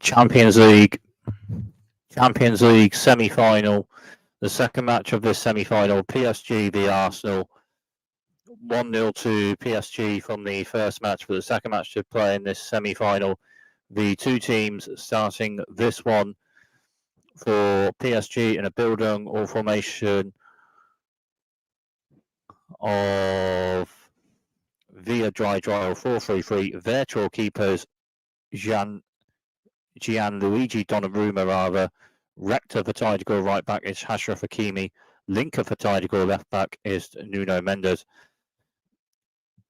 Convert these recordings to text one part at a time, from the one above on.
Champions League semi-final. The second match of this semi-final, PSG v Arsenal. 1-0 to PSG from the first match, but the second match to play in this semi-final. The two teams starting this one for PSG in a building or formation of Gianluigi 4-3-3. Virtual keepers Gianluigi Donnarumma rather. Rector for Tidigal right back is Achraf Hakimi. Linker for Tidigal left back is Nuno Mendes.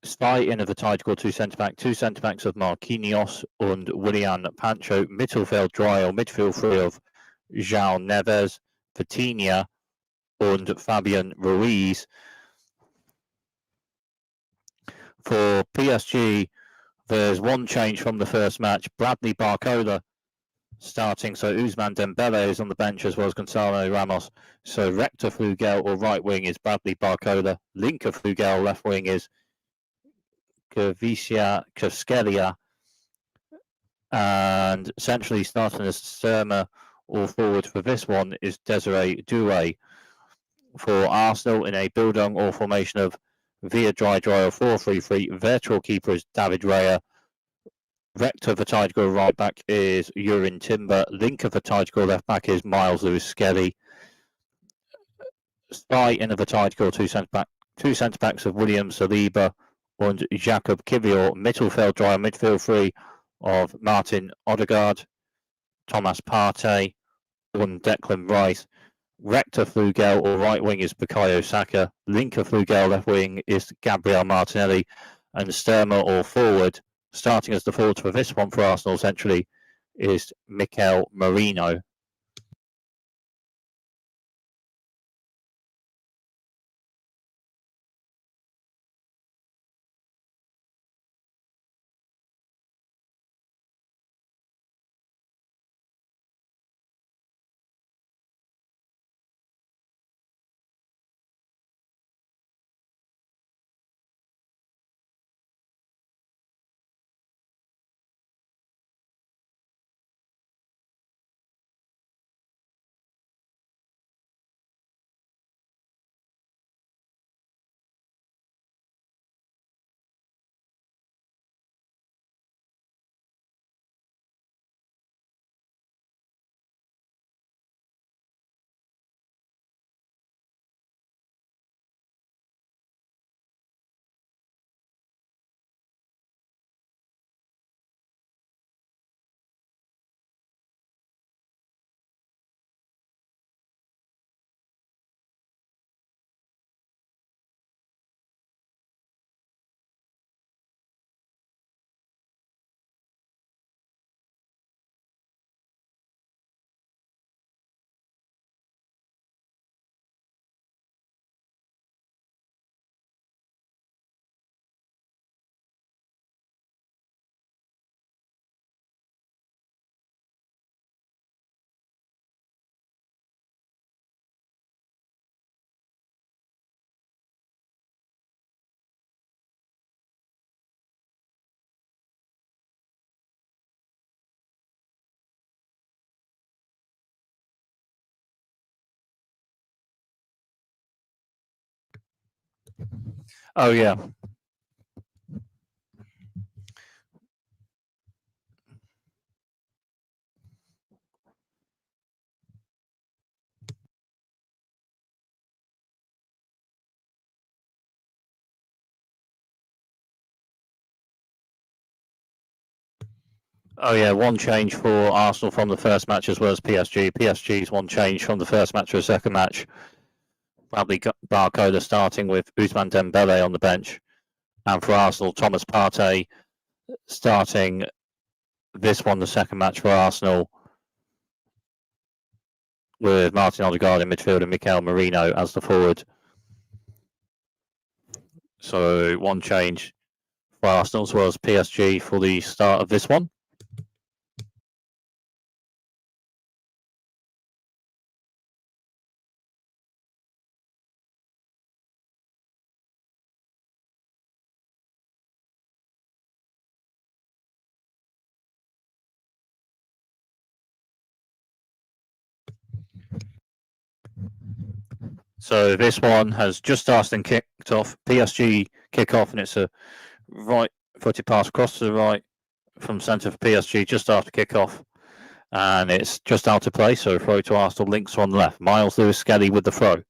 Spy in of the Tidigal two centre backs of Marquinhos and Willian Pancho. Mittelfeld Dryer, midfield three of João Neves, Vitinha and Fabian Ruiz. For PSG, there's one change from the first match. Bradley Barcola starting, so Ousmane Dembele is on the bench as well as Gonzalo Ramos. So Rector Flugel or right wing is Bradley Barcola. Linker Flugel left wing is Kvaratskhelia, and centrally starting as Sturmer or forward for this one is Desiree Doué. For Arsenal in a build-on or formation of Via Dry 4-3-3, virtual keeper is David Raya. Rector for Tidigal right back is Urin Timber. Linker for Tidigal left back is Miles Lewis Skelly. Spy in of the Tidigal two centre backs of William Saliba and Jacob Kivior. Mittelfeld Dryer, midfield three of Martin Odegaard, Thomas Partey and Declan Rice. Rector Flugel or right wing is Bukayo Saka. Linker Flugel left wing is Gabriel Martinelli. And Sturmer or forward, starting as the forward for this one for Arsenal centrally, is Mikel Merino. Oh yeah. Oh yeah, one change for Arsenal from the first match as well as PSG. PSG's one change from the first match to the second match. Bradley Barcola starting with Ousmane Dembele on the bench. And for Arsenal, Thomas Partey starting this one, the second match for Arsenal, with Martin Odegaard in midfield and Mikel Merino as the forward. So one change for Arsenal as well as PSG for the start of this one. So this one has just started and kicked off. PSG kick off, and it's a right-footed pass across to the right from centre for PSG just after kick off. And it's just out of play, so throw to Arsenal, links on the left. Miles Lewis-Skelly with the throw.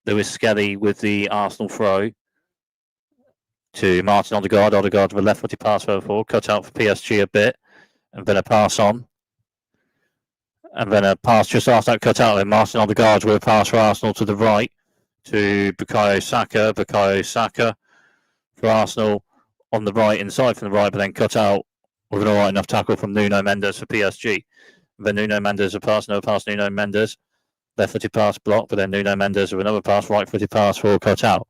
Lewis-Skelly with the Arsenal throw to Martin Odegaard. Odegaard with a left-footed pass further forward, cut out for PSG a bit, and then a pass on. And then a pass just after that cut out, and Martin Odegaard with a pass for Arsenal to the right to Bukayo Saka. Bukayo Saka for Arsenal on the right, inside from the right, but then cut out with an alright enough tackle from Nuno Mendes for PSG. Then Nuno Mendes a pass, no pass, Nuno Mendes. Left-footed pass blocked, but then Nuno Mendes with another pass, right-footed pass for cut out.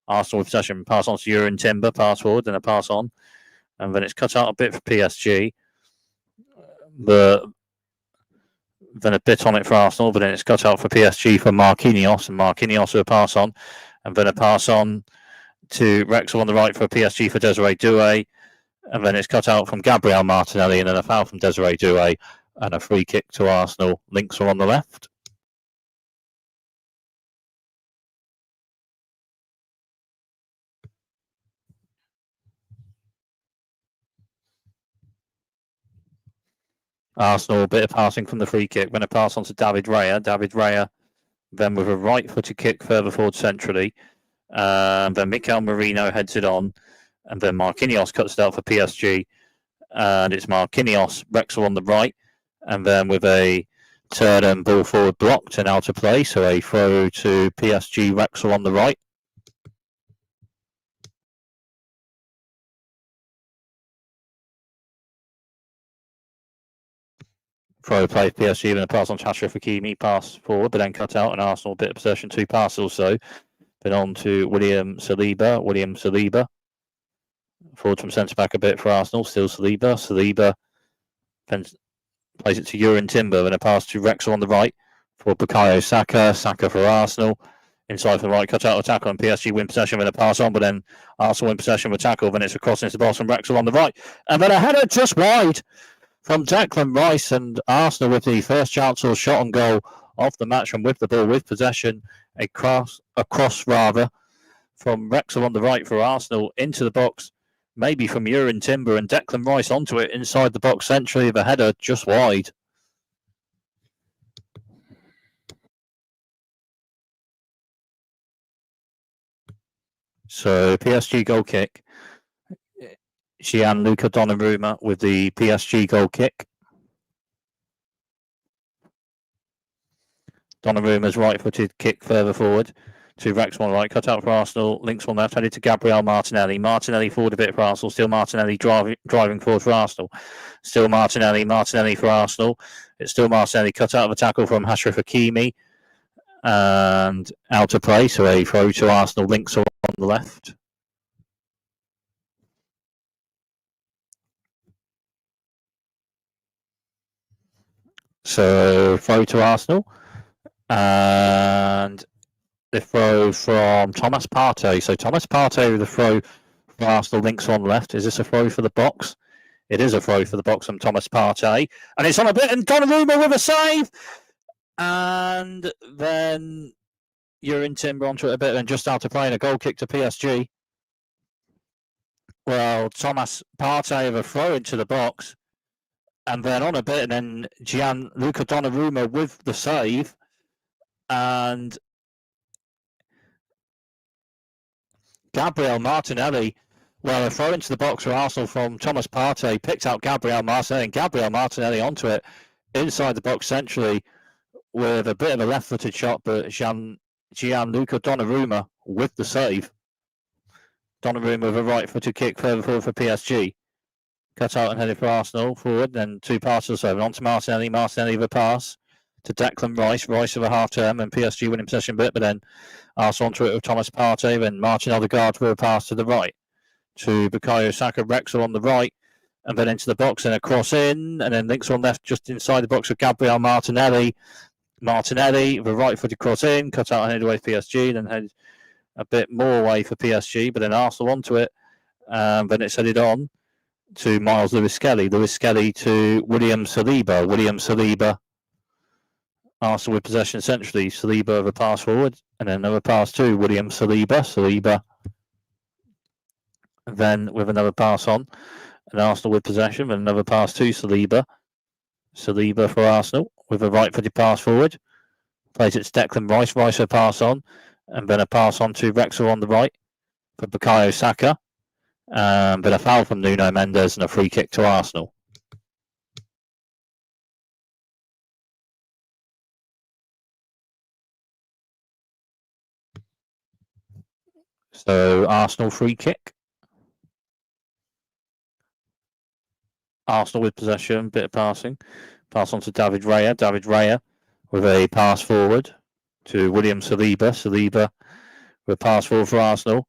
Arsenal with possession, pass on to Jurgen Timber, pass forward, then a pass on. And then it's cut out a bit for PSG. But then a bit on it for Arsenal, but then it's cut out for PSG for Marquinhos, and Marquinhos with a pass on. And then a pass on to Wrexham on the right for PSG for Desiree Doué. And then it's cut out from Gabriel Martinelli, and then a foul from Desiree Doué, and a free kick to Arsenal. Links are on the left. Arsenal, a bit of passing from the free kick. Then a pass on to David Raya. David Raya then with a right-footed kick further forward centrally. Then Mikel Merino heads it on. And then Marquinhos cuts it out for PSG. And it's Marquinhos, Wrexham on the right. And then with a turn and ball forward blocked and out of play. So a throw to PSG, Wrexham on the right. Throw play PSG, and a pass on Hakimi, pass forward, but then cut out, and Arsenal a bit of possession, 2 passes or so. Then on to William Saliba. Forward from centre back a bit for Arsenal, still Saliba. Saliba then plays it to Jurgen Timber, and a pass to Wrexham on the right for Bukayo Saka. Saka for Arsenal. Inside for the right, cut out a tackle, and PSG win possession with a pass on, but then Arsenal win possession with a tackle, then it's a cross into the box from Wrexham on the right. And then a header just wide from Declan Rice, and Arsenal with the first chance or shot on goal of the match, and with the ball, with possession, a cross from Wrexham on the right for Arsenal into the box, maybe from Jurgen Timber, and Declan Rice onto it inside the box centrally, the header just wide. So PSG goal kick. Gianluca Donnarumma with the PSG goal kick. Donnarumma's right-footed kick further forward to Wrexham on the right, cut out for Arsenal, links on left, headed to Gabriel Martinelli. Martinelli forward a bit for Arsenal, still Martinelli driving forward for Arsenal. Still Martinelli for Arsenal. It's still Martinelli, cut out of a tackle from Achraf Hakimi, and out of play, so a throw to Arsenal, links on the left. So throw to Arsenal, and the throw from Thomas Partey. So Thomas Partey with the throw for Arsenal, links on left. Is this a throw for the box? It is a throw for the box from Thomas Partey, and it's on a bit, and Donnarumma with a save, and then Jurgen Timber onto it a bit, and just out of play, and a goal kick to PSG. Well, Thomas Partey with a throw into the box, and then on a bit, and then Gianluca Donnarumma with the save, and Gabriel Martinelli, well, a throw into the box for Arsenal from Thomas Partey, picked out Gabriel Martinelli, and Gabriel Martinelli onto it inside the box centrally with a bit of a left-footed shot, but Gianluca Donnarumma with the save. Donnarumma with a right-footed kick further forward for PSG. Cut out and headed for Arsenal forward, then 2 passes or so, and on to Martinelli. Martinelli with a pass to Declan Rice. Rice with a half-term, and PSG winning possession a bit, but then Arsenal onto it with Thomas Partey, then Martin Odegaard with a pass to the right to Bukayo Saka. Wrexham on the right, and then into the box, and a cross in, and then links on left just inside the box with Gabriel Martinelli. Martinelli with a right-footed cross in, cut out and headed away for PSG, then headed a bit more away for PSG, but then Arsenal onto it, then it's headed on to Miles Lewis-Skelly. Lewis-Skelly to William Saliba. William Saliba Arsenal with possession centrally. Saliba with a pass forward, and then another pass to William Saliba. Saliba then with another pass on, and Arsenal with possession, and another pass to Saliba. Saliba for Arsenal with a right-footed pass forward. Plays it to Declan Rice. Rice a pass on, and then a pass on to Wrexham on the right for Bukayo Saka. But a foul from Nuno Mendes and a free kick to Arsenal. So Arsenal free kick. Arsenal with possession, bit of passing. Pass on to David Raya. David Raya with a pass forward to William Saliba. Saliba with a pass forward for Arsenal.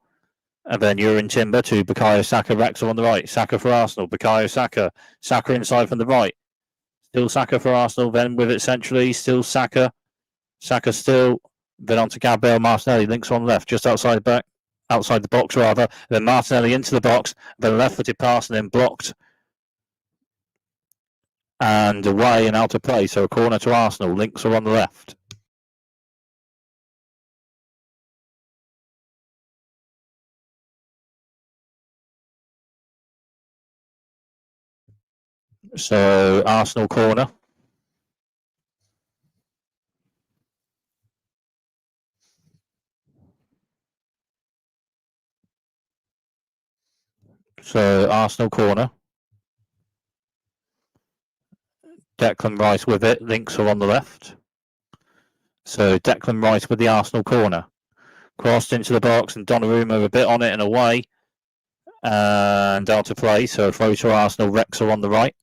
And then Urin Timber to Bukayo Saka. Wrexham on the right. Saka for Arsenal. Bukayo Saka. Saka inside from the right. Still Saka for Arsenal. Then with it centrally. Still Saka. Saka still. Then on to Gabriel Martinelli. Links on left. Just outside the box rather. Then Martinelli into the box. Then a left-footed pass and then blocked. And away and out of play. So a corner to Arsenal. Links are on the left. So Arsenal corner. So Arsenal corner. Declan Rice with it. Links are on the left. So Declan Rice with the Arsenal corner. Crossed into the box and Donnarumma a bit on it and away. And out of play. So throw to Arsenal. Wrexham on the right.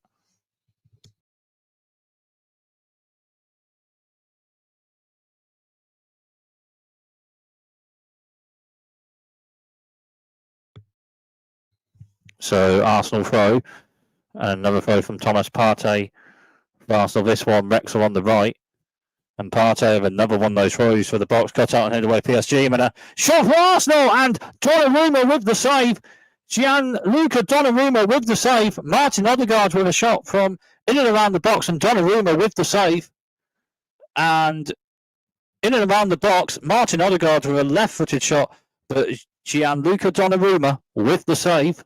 So Arsenal throw. And another throw from Thomas Partey for Arsenal. This one, Wrexham on the right. And Partey with another one of those throws for the box. Cut out and head away PSG. And a shot for Arsenal. And Donnarumma with the save. Gianluca Donnarumma with the save. Martin Odegaard with a shot from in and around the box. And Donnarumma with the save. And in and around the box, Martin Odegaard with a left-footed shot. But Gianluca Donnarumma with the save.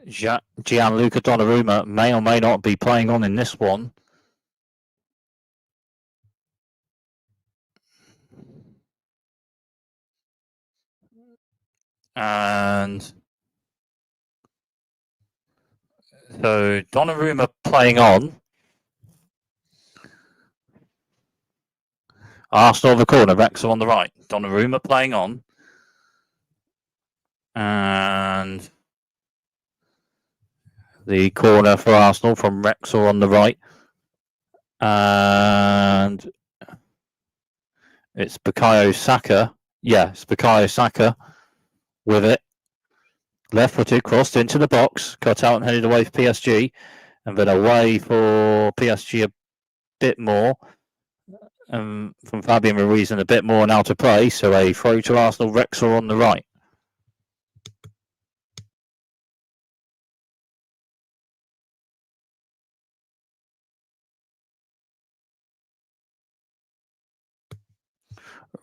Gianluca Donnarumma may or may not be playing on in this one. And so Donnarumma playing on. Arsenal the corner, Wrexham on the right. Donnarumma playing on. And the corner for Arsenal from Wrexham on the right. And it's Bukayo Saka. Yeah, it's Bukayo Saka with it. Left-footed, crossed into the box, cut out and headed away for PSG. And then away for PSG a bit more. From Fabian Ruiz and a bit more and out of play. So a throw to Arsenal, Wrexham on the right.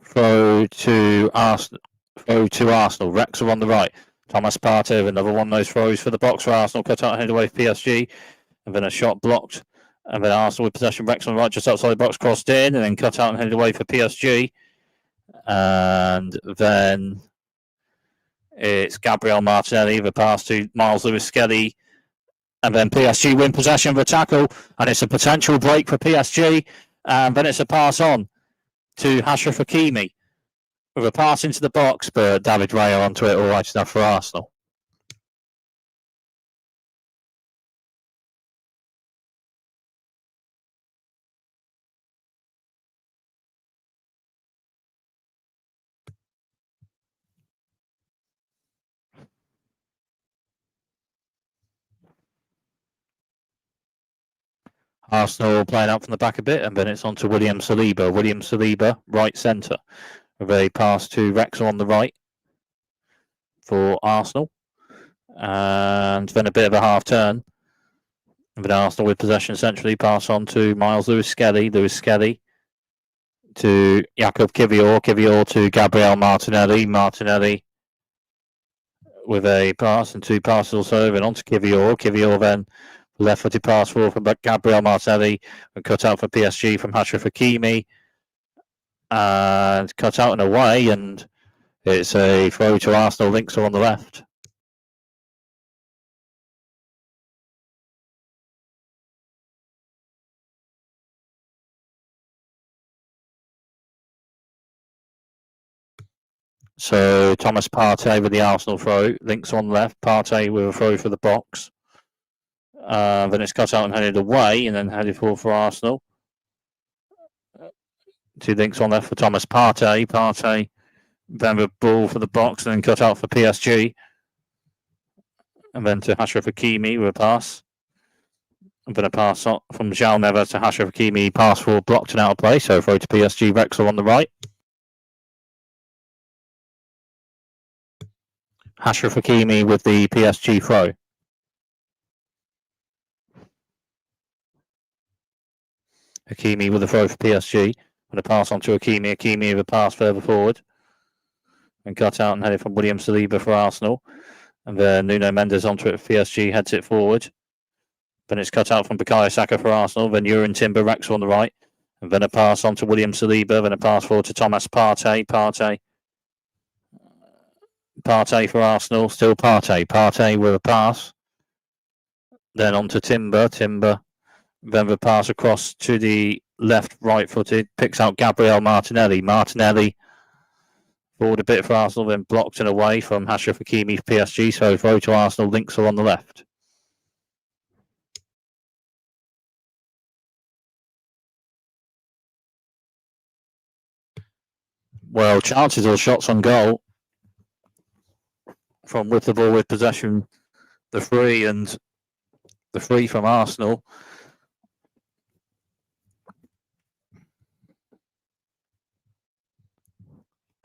Throw to Arsenal. Wrexham on the right. Thomas Partey with another one of those throws for the box for Arsenal. Cut out and head away for PSG. And then a shot blocked. And then Arsenal with possession, Wrexham right just outside the box, crossed in, and then cut out and headed away for PSG. And then it's Gabriel Martinelli, the pass to Miles Lewis-Skelly. And then PSG win possession of the tackle, and it's a potential break for PSG. And then it's a pass on to Achraf Hakimi with a pass into the box, but David Raya onto it, all right enough for Arsenal. Arsenal playing out from the back a bit, and then it's on to William Saliba. William Saliba, right centre, with a pass to Wrexham on the right for Arsenal. And then a bit of a half turn. And then Arsenal with possession centrally, pass on to Miles Lewis-Skelly. Lewis-Skelly to Jakub Kiwior. Kiwior to Gabriel Martinelli. Martinelli with a pass and two passes also, then on to Kiwior. Kiwior then left-footed pass forward from Gabriel Martinelli and cut out for PSG from Achraf Hakimi. And cut out and away, and it's a throw to Arsenal. Links are on the left. So Thomas Partey with the Arsenal throw. Links on left. Partey with a throw for the box. Then it's cut out and headed away, and then headed forward for Arsenal. Two links on left for Thomas Partey. Partey then the ball for the box, and then cut out for PSG. And then to Achraf Hakimi with a pass. And then a pass from João Neves to Achraf Hakimi. Pass forward, blocked and out of play. So throw to PSG. Wrexham on the right. Achraf Hakimi with the PSG throw. Hakimi with a throw for PSG. And a pass on to Hakimi. Hakimi with a pass further forward. And cut out and headed from William Saliba for Arsenal. And then Nuno Mendes onto it for PSG, heads it forward. Then it's cut out from Bukayo Saka for Arsenal. Then Jurrien Timber, Wrexham on the right. And then a pass on to William Saliba. Then a pass forward to Thomas Partey. Partey for Arsenal. Still Partey. Partey with a pass. Then on to Timber. Then the pass across to the left, right-footed. Picks out Gabriel Martinelli. Martinelli forward a bit for Arsenal, then blocked and away from Achraf Hakimi for PSG. So throw to Arsenal. Links are on the left. Well, chances or shots on goal from with the ball with possession. The free from Arsenal.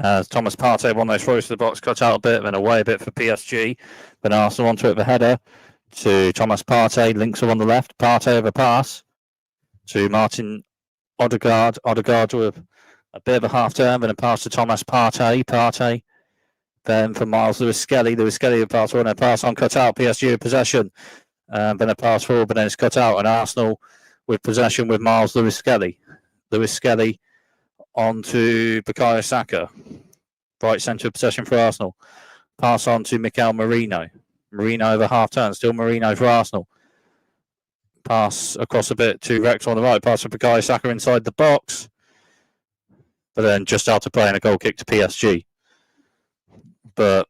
As Thomas Partey won those throws to the box, cut out a bit, then away a bit for PSG. Then Arsenal onto it, the header to Thomas Partey. Links are on the left. Partey with a pass to Martin Odegaard. Odegaard with a bit of a half turn, then a pass to Thomas Partey. Partey then for Miles Lewis-Skelly. Lewis-Skelly with a pass on, a pass on, cut out. PSG with possession. Then a pass forward, but then it's cut out. And Arsenal with possession with Miles Lewis-Skelly. Lewis-Skelly on to Bukayo Saka. Right centre of possession for Arsenal. Pass on to Mikel Merino. Merino over half turn. Still Merino for Arsenal. Pass across a bit to Wrexham on the right. Pass for Bukayo Saka inside the box. But then just out of play and a goal kick to PSG. But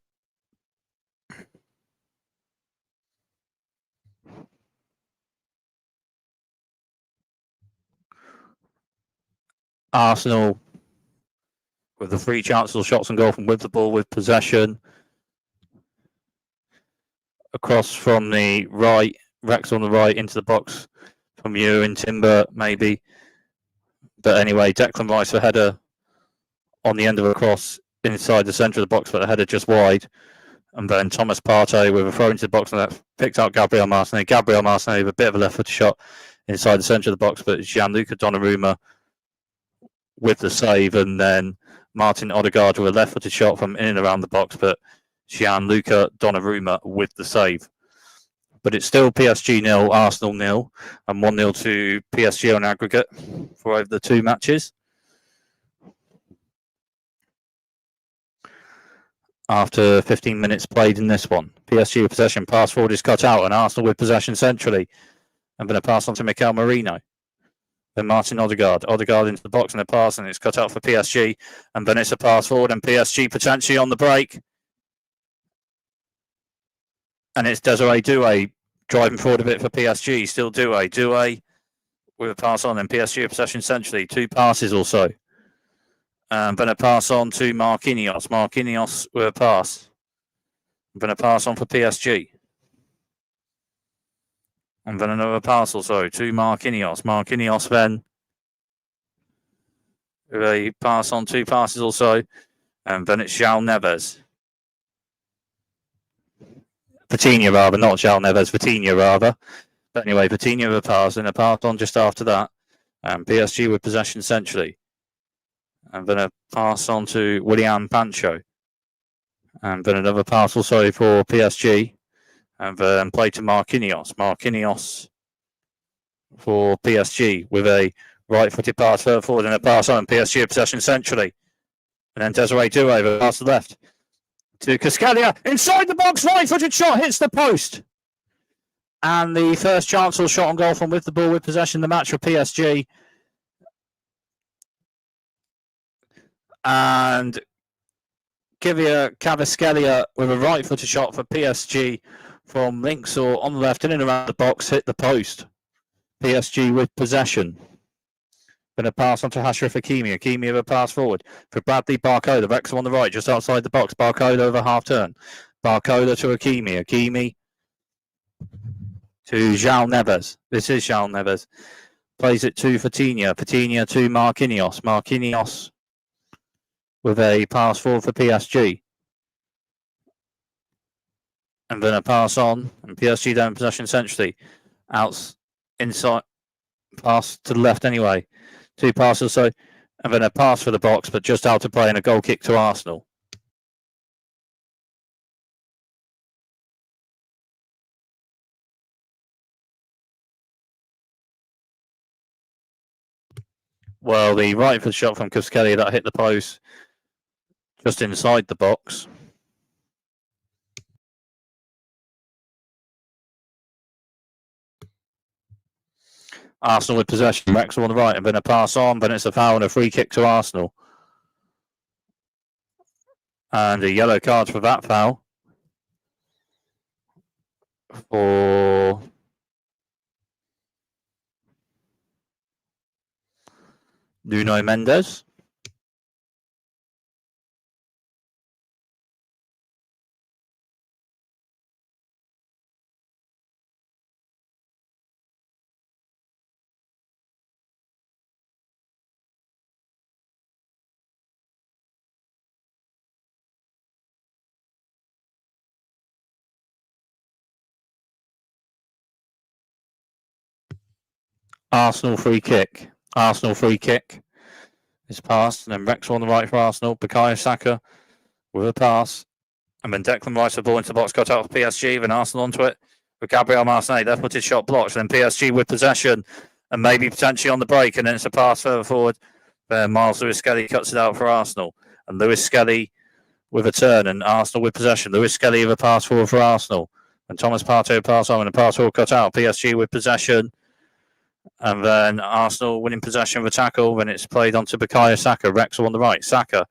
Arsenal with the three chances of shots on goal from with the ball with possession. Across from the right, Wrexham on the right into the box from Jurrien Timber maybe. But anyway, Declan Rice for header on the end of a cross inside the centre of the box, but the header just wide. And then Thomas Partey with a throw into the box and that picked out Gabriel Martinelli. Gabriel Martinelli with a bit of a left-footed shot inside the centre of the box, but Gianluca Donnarumma with the save, and then Martin Odegaard with a left-footed shot from in and around the box, but Gianluca Donnarumma with the save. but it's still PSG 0, Arsenal 0, and 1-0 to PSG on aggregate for over the two matches. After 15 minutes played in this one, PSG with possession, pass forward is cut out, and Arsenal with possession centrally. I'm going to pass on to Mikel Merino. Then Martin Odegaard. Odegaard into the box and a pass, and it's cut out for PSG. And then it's a pass forward, and PSG potentially on the break. And it's Desiree Doué driving forward a bit for PSG. Still Doué. Doué with a pass on, and PSG with possession centrally. Two passes or so. Then a pass on to Marquinhos. Marquinhos with a pass. Then a pass on for PSG. And then another pass or so to Marquinhos. Marquinhos then with a pass on, two passes or so. And then it's João Neves. Vitinha rather, not João Neves, Vitinha rather. But anyway, Vitinha with a pass and a pass on just after that. And PSG with possession centrally. And then a pass on to Willian Pancho. And then another pass also for PSG. And then play to Marquinhos. Marquinhos for PSG with a right-footed pass forward and a pass on. PSG possession centrally. And then Desiree Doué with a pass to the left. To Cascadia. Inside the box, right-footed shot, hits the post. And the first chance or shot on goal from with the ball with possession the match for PSG. And Kvaratskhelia with a right-footed shot for PSG from links or on the left in and around the box, hit the post. PSG with possession. Going to pass on to Achraf Hakimi. Hakimi with a pass forward for Bradley Barcola. Wrexham on the right, just outside the box. Barcola over half turn. Barcola to Hakimi. Hakimi to João Neves. This is João Neves. Plays it to Vitinha. Vitinha to Marquinhos. Marquinhos with a pass forward for PSG. And then a pass on, and PSG down in possession centrally. Out inside, pass to the left anyway. Two passes so, and then a pass for the box, but just out of play and a goal kick to Arsenal. Well, the right foot shot from Kvaratskhelia that hit the post just inside the box. Arsenal with possession. Wrexham on the right, and then a pass on, but it's a foul and a free kick to Arsenal. And a yellow card for that foul. For Nuno Mendes. Arsenal free kick. Arsenal free kick is passed, and then Wrexham on the right for Arsenal. Bukayo Saka with a pass, and then Declan Rice the ball into the box, cut out for PSG, then Arsenal onto it with Gabriel Martinez. Left-footed shot blocked, and then PSG with possession, and maybe potentially on the break, and then it's a pass further forward. Miles Lewis-Skelly cuts it out for Arsenal, and Lewis-Skelly with a turn, and Arsenal with possession. Lewis-Skelly with a pass forward for Arsenal, and Thomas Partey pass on, and a pass forward cut out. PSG with possession. And then Arsenal winning possession of a tackle when it's played onto Bukayo Saka. Wrexham on the right. Saka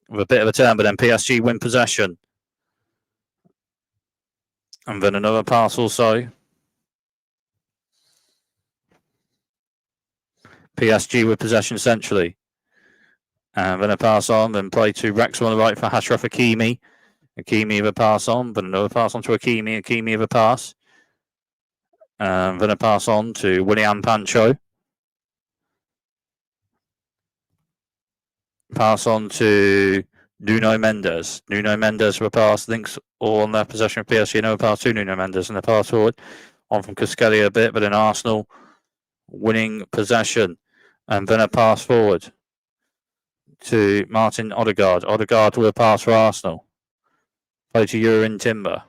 with a bit of a turn, but then PSG win possession. And then another pass also. PSG with possession centrally. And then a pass on, then play to Wrexham on the right for Achraf Hakimi. Hakimi with a pass on, but another pass on to Hakimi. Hakimi with a pass. And then a pass on to Willian Pancho. Pass on to Nuno Mendes. Nuno Mendes with a pass, links all on their possession of PSG. No pass to Nuno Mendes, and a pass forward on from Kvaratskhelia a bit, but then Arsenal winning possession. And then a pass forward to Martin Odegaard. Odegaard with a pass for Arsenal. Play to Jurrien Timber.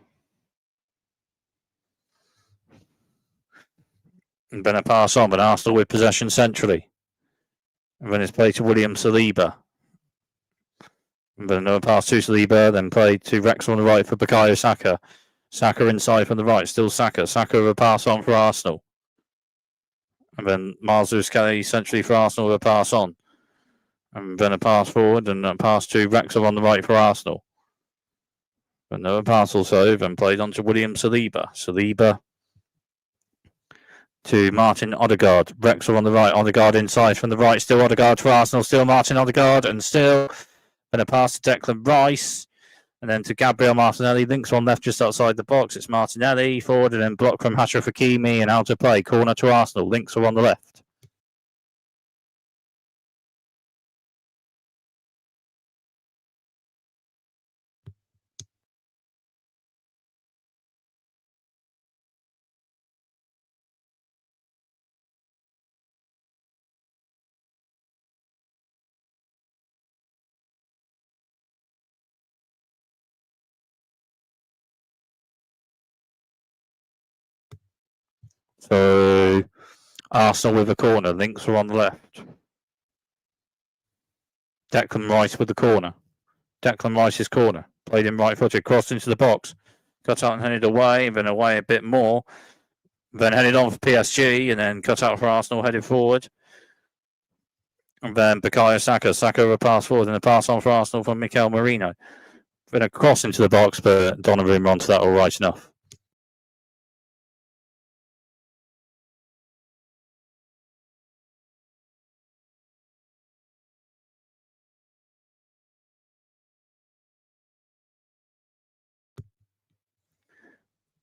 And then a pass on, but Arsenal with possession centrally. And then it's played to William Saliba. And then another pass to Saliba, then played to Rex on the right for Bukayo Saka. Saka inside from the right, still Saka. Saka with a pass on for Arsenal. And then Miles Lewis-Kelly centrally for Arsenal with a pass on. And then a pass forward and a pass to Wrexham on the right for Arsenal. Another pass also, then played on to William Saliba. Saliba to Martin Odegaard. Wrexham on the right, Odegaard inside from the right, still Odegaard for Arsenal, still Martin Odegaard, and still then a pass to Declan Rice. And then to Gabriel Martinelli, links on left just outside the box. It's Martinelli forward and then block from Achraf Hakimi and out to play. Corner to Arsenal. Links are on the left. So Arsenal with a corner. Links are on the left. Declan Rice with the corner. Declan Rice's corner. Played in right footed. Crossed into the box. Cut out and headed away. Then away a bit more. Then headed on for PSG. And then cut out for Arsenal. Headed forward. And then Bukayo Saka. Saka with a pass forward. And a pass on for Arsenal from Mikel Merino. Then a cross into the box. But Donnarumma onto that all right enough.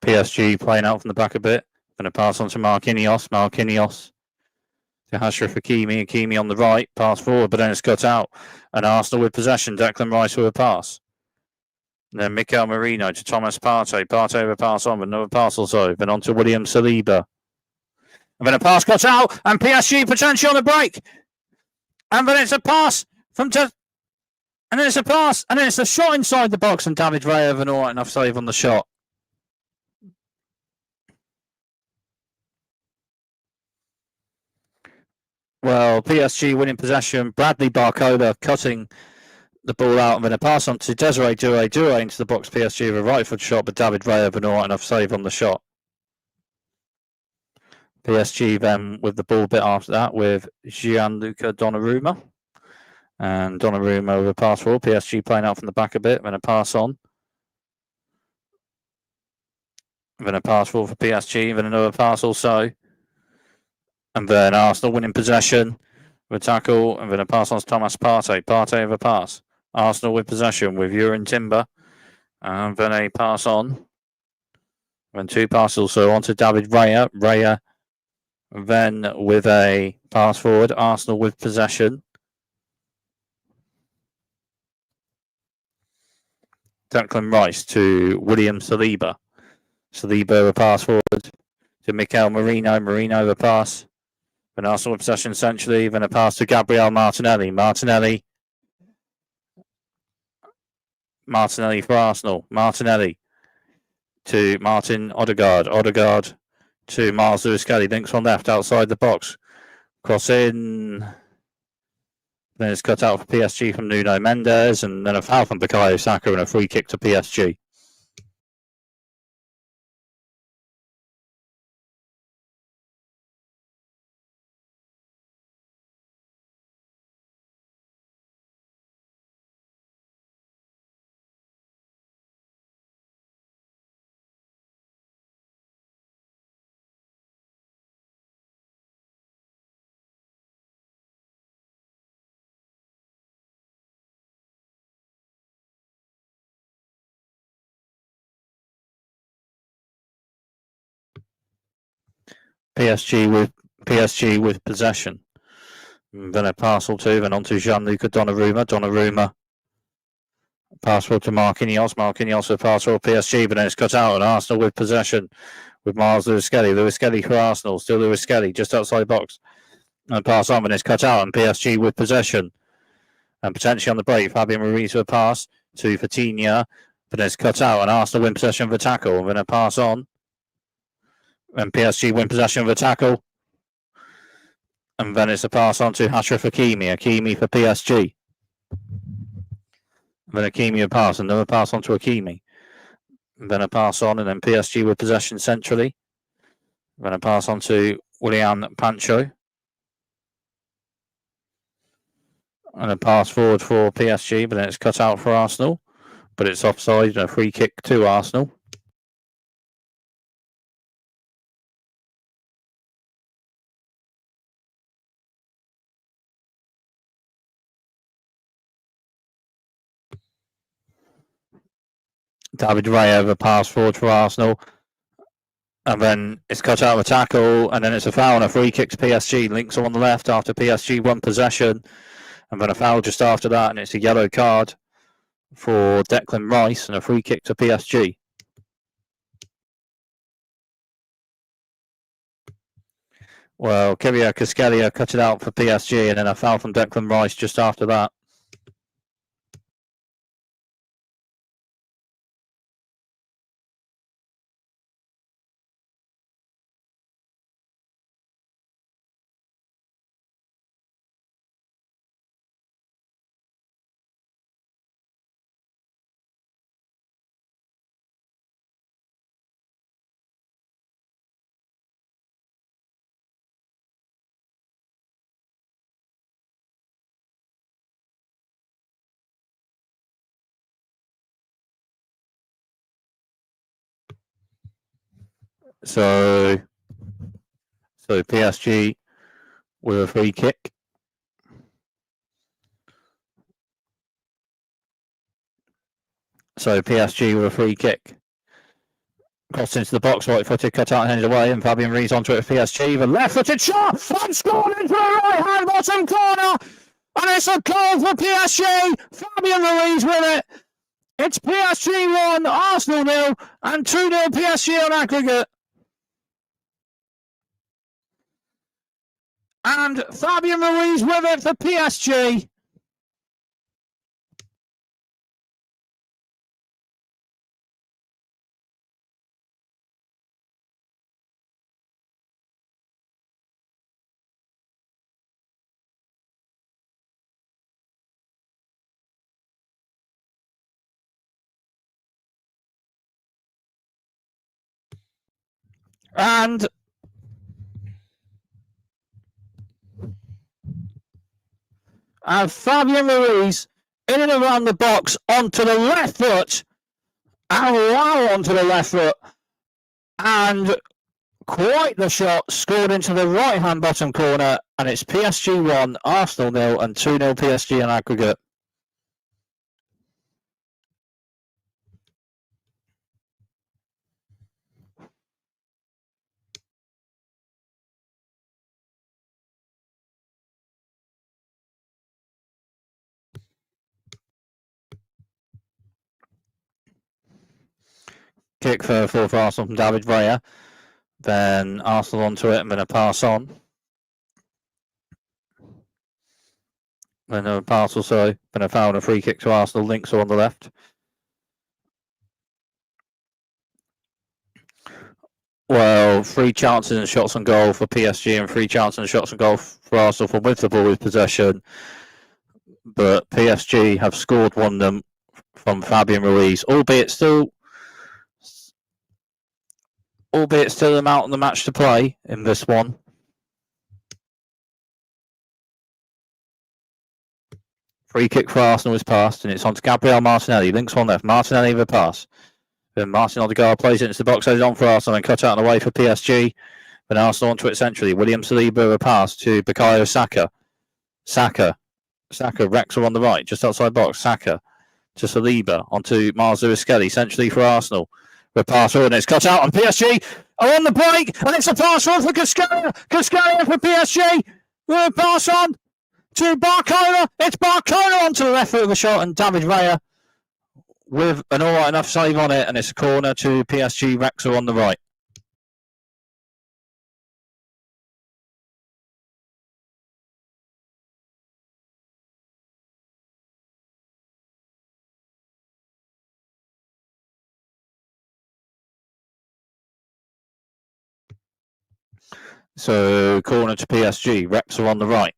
PSG playing out from the back a bit. Going to pass on to Marquinhos. Marquinhos to Achraf Hakimi. Hakimi on the right. Pass forward, but then it's cut out. And Arsenal with possession. Declan Rice with a pass. And then Mikel Merino to Thomas Partey. Partey with a pass on, but another pass also. Then on to William Saliba. And then a pass cut out. And PSG potential on the break. And then it's a pass from... and then it's a pass. And then it's a shot inside the box. And David Raya with an alright enough save on the shot. Well, PSG winning possession. Bradley Barcola cutting the ball out and then a pass on to Desiree Doué. Doué into the box. PSG with a right foot shot, but David Raya with an alright enough save on the shot. PSG then with the ball a bit after that with Gianluca Donnarumma. And Donnarumma with a pass forward. PSG playing out from the back a bit, then a pass on. Then a pass forward for PSG, then another pass also. And then Arsenal winning possession with a tackle, and then a pass on to Thomas Partey. Partey with a pass. Arsenal with possession with Urin Timber. And then a pass on. Then two passes also on to David Raya. Raya then with a pass forward. Arsenal with possession. Declan Rice to William Saliba. Saliba with a pass forward to Mikel Merino. Merino with a pass. Then Arsenal with possession essentially. Then a pass to Gabriel Martinelli. Martinelli for Arsenal. Martinelli to Martin Odegaard. Odegaard to Miles Lewis-Kelly. Links on left outside the box. Cross in. Then it's cut out for PSG from Nuno Mendes. And then a foul from Bukayo Saka and a free kick to PSG. PSG with possession. And then a pass or two, then on to Gianluca Donnarumma. Donnarumma pass forward to Marquinhos. Marquinhos with pass forward PSG, but then it's cut out. And Arsenal with possession with Miles Lewis-Kelly. Lewis-Kelly for Arsenal. Still Lewis-Kelly just outside the box. And pass on, and it's cut out. And PSG with possession. And potentially on the break, Fabian Ruiz with a pass to Vitinha, but then it's cut out. And Arsenal win possession of a tackle. And then a pass on. And PSG win possession of a tackle. And then it's a pass on to Hakimi. Hakimi for PSG. Then Hakimi a pass, another pass on to Hakimi. Then a pass on, and then PSG with possession centrally. Then a pass on to Willian Pancho. And a pass forward for PSG, but then it's cut out for Arsenal. But it's offside and a free kick to Arsenal. David Raya with a pass forward for Arsenal. And then it's cut out of a tackle, and then it's a foul and a free kick to PSG. Links on the left after PSG won possession. And then a foul just after that, and it's a yellow card for Declan Rice and a free kick to PSG. Well, Kivia Cascalia cut it out for PSG, and then a foul from Declan Rice just after that. So PSG with a free kick. So PSG with a free kick. Crossed into the box, right-footed, cut out and handed away, and Fabian Ruiz onto it for PSG. The left-footed shot, and scored into the right-hand bottom corner, and it's a goal for PSG. Fabian Ruiz with it. It's PSG 1, Arsenal 0, and 2-0 PSG on aggregate. And Fabian Ruiz with it for PSG. And Fabian Ruiz in and around the box onto the left foot, and wow onto the left foot, and quite the shot, scored into the right-hand bottom corner, and it's PSG 1, Arsenal 0, and 2-0 PSG in aggregate. Kick for Arsenal from David Raya. Then Arsenal onto it and then a pass on. Then a pass also, then a foul and a free kick to Arsenal. Links are on the left. Well, 3 chances and shots on goal for PSG and 3 chances and shots on goal for Arsenal from with the ball with possession. But PSG have scored one of them from Fabian Ruiz, albeit still them out in the match to play in this one. Free kick for Arsenal is passed, and it's on to Gabriel Martinelli. Links one left. Martinelli with a pass. Then Martin Odegaard plays it into the box, heads on for Arsenal, and cut out and away for PSG. Then Arsenal onto it centrally. William Saliba with a pass to Bukayo Saka. Saka, Wrexham on the right, just outside box. Saka to Saliba, onto Miles Lewis-Skelly, centrally for Arsenal. With pass forward, and it's cut out, and PSG are on the break, and it's a pass forward for Cascalia for PSG. With a pass on to Barcola. It's Barcola onto the left foot of the shot, and David Raya with an alright enough save on it, and it's a corner to PSG. Wrexham on the right. So corner to PSG. Rex are on the right.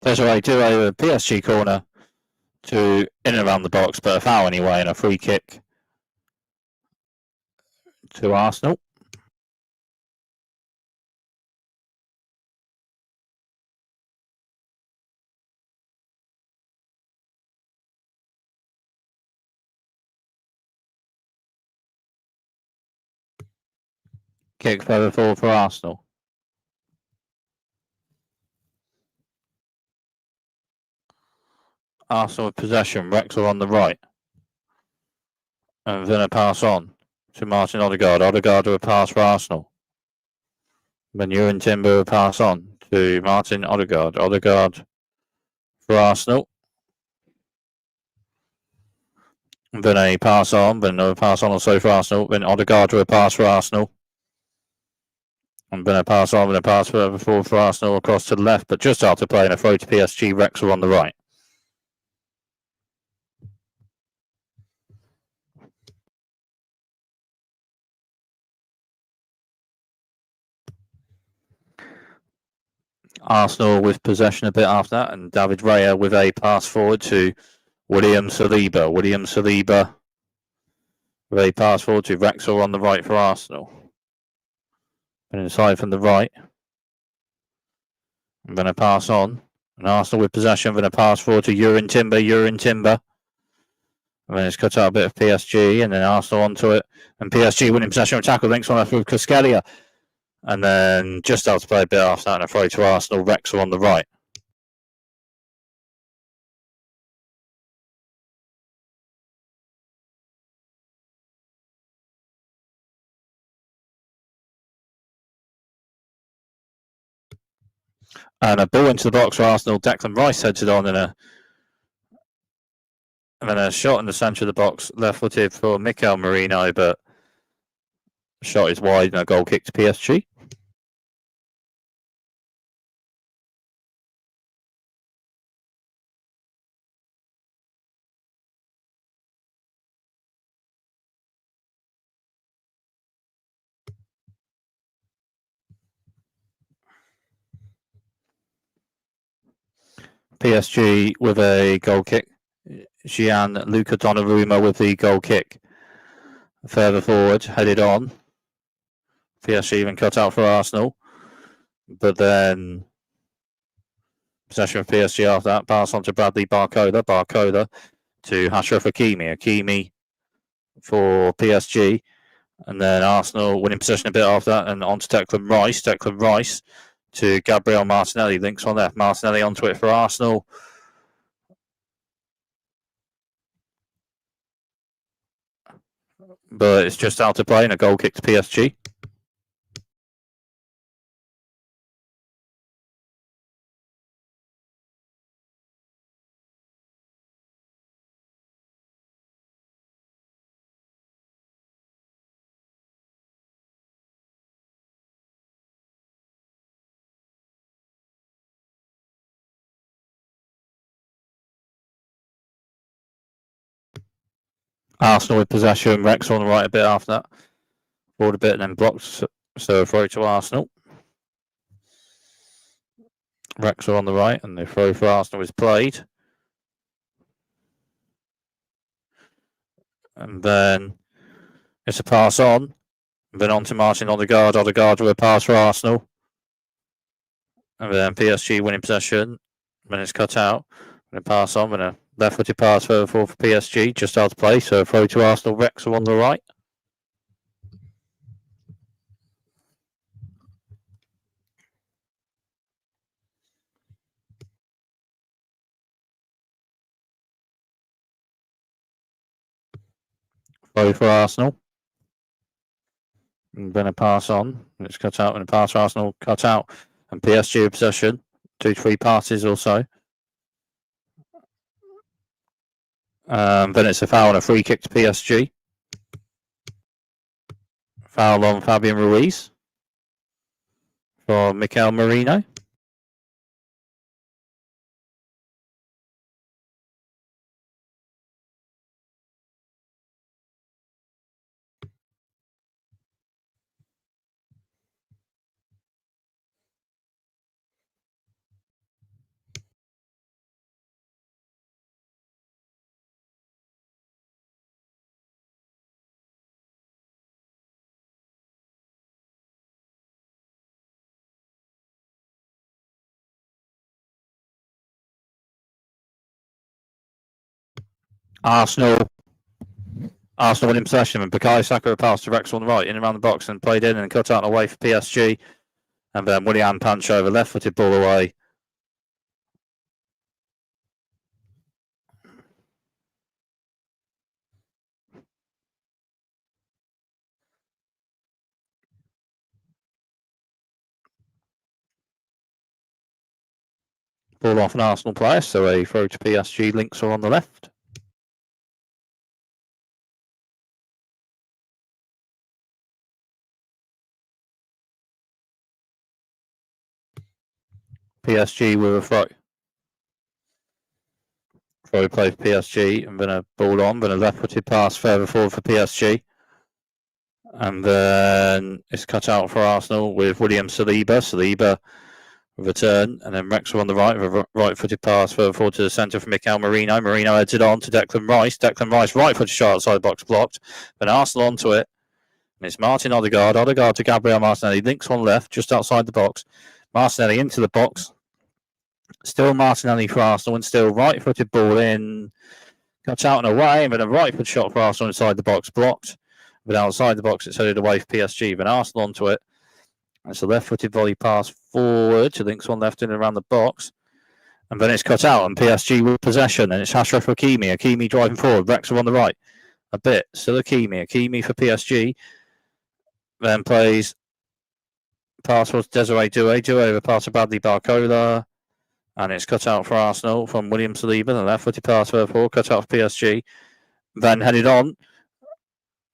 Desiree Doué with PSG corner to in and around the box, but a foul anyway and a free kick to Arsenal. Kick further forward for Arsenal. Arsenal with possession. Wrexham on the right. And then a pass on to Martin Odegaard. Odegaard with a pass for Arsenal. Then Ewan Timber with a pass on to Martin Odegaard. Odegaard for Arsenal. Then a pass on. Then another pass on also for Arsenal. Then Odegaard with a pass for Arsenal. And then a pass on and a pass further forward for Arsenal across to the left. But just after playing a throw to PSG, Wrexham on the right. Arsenal with possession a bit after that, and David Raya with a pass forward to William Saliba. William Saliba with a pass forward to Wrexham on the right for Arsenal. And inside from the right. And then a pass on. And Arsenal with possession, then a pass forward to Ewan Timber. Ewan Timber. And then it's cut out a bit of PSG, and then Arsenal onto it. And PSG winning possession of tackle, links on left with Cuscalia. And then just out to play a bit after that, and a throw to Arsenal. Wrexham on the right. And a ball into the box for Arsenal. Declan Rice heads it on, and then a shot in the centre of the box, left-footed for Mikel Merino, but the shot is wide and a goal kick to PSG. PSG with a goal kick. Gianluca Donnarumma with the goal kick. Further forward, headed on. PSG even cut out for Arsenal. But then possession of PSG after that. Pass on to Bradley Barcola. Barcola to Achraf Hakimi. Hakimi for PSG. And then Arsenal winning possession a bit after that. And on to Declan Rice. Declan Rice to Gabriel Martinelli. Links on left. Martinelli onto it for Arsenal. But it's just out of play and a goal kick to PSG. Arsenal with possession. Rex on the right a bit after that. Forward a bit and then blocks. So throw to Arsenal. Rex are on the right and the throw for Arsenal is played. And then it's a pass on. And then on to Martin Odegaard. Odegaard with a pass for Arsenal. And then PSG winning possession. Then it's cut out. And a pass on. And a left-footed pass further forward for PSG. Just out of play. So a throw to Arsenal. Rex are on the right. Throw for Arsenal. And then a pass on. And it's cut out. And a pass for Arsenal. Cut out. And PSG possession. 2-3 passes or so. Then it's a foul and a free kick to PSG. Foul on Fabian Ruiz for Mikel Merino. Arsenal winning possession, and Bukayo Saka passed to Rex on the right, in and around the box, and played in and cut out and away for PSG. And then Willian punch over, left-footed ball away. Ball off an Arsenal player, so a throw to PSG. Links are on the left. PSG with a throw. Throw play for PSG, and then a ball on, then a left-footed pass further forward for PSG. And then it's cut out for Arsenal with William Saliba. Saliba return, and then Rex on the right with a right-footed pass further forward to the centre for Mikel Merino. Merino heads it on to Declan Rice. Declan Rice right-footed shot outside the box blocked. Then Arsenal onto it. And it's Martin Odegaard. Odegaard to Gabriel Martinelli. Links one left, just outside the box. Martinelli into the box. Still Martinelli for Arsenal, and still right-footed ball in. Cuts out and away, and then a right-foot shot for Arsenal inside the box blocked. But outside the box, it's headed away for PSG. Then Arsenal onto it. It's a left-footed volley pass forward to Links one left in and around the box. And then it's cut out, and PSG with possession. And it's Achraf Hakimi. Hakimi driving forward. Wrexham on the right. A bit. Still Hakimi. Hakimi for PSG. Then plays pass towards Desiree Doué. Doué with a pass to Bradley Barcola. And it's cut out for Arsenal from William Saliba. The left-footed pass further forward. Cut out for PSG. Then headed on.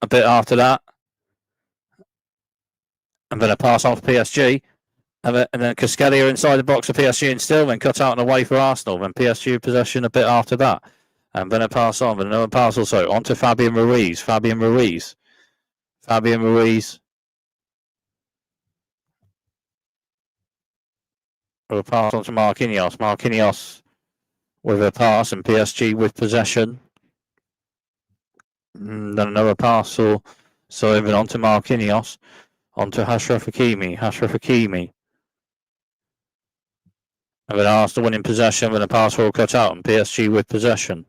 A bit after that. And then a pass off PSG. And then Cascadia inside the box for PSG and still then cut out and away for Arsenal. Then PSG possession a bit after that. And then a pass on. Then another pass also on to Fabian Ruiz. Fabian Ruiz. With a pass on to Marquinhos. Marquinhos with a pass and PSG with possession. Then another pass so even on to Marquinhos. On to Achraf Hakimi. And then Arsenal winning possession with a pass forward cut out and PSG with possession.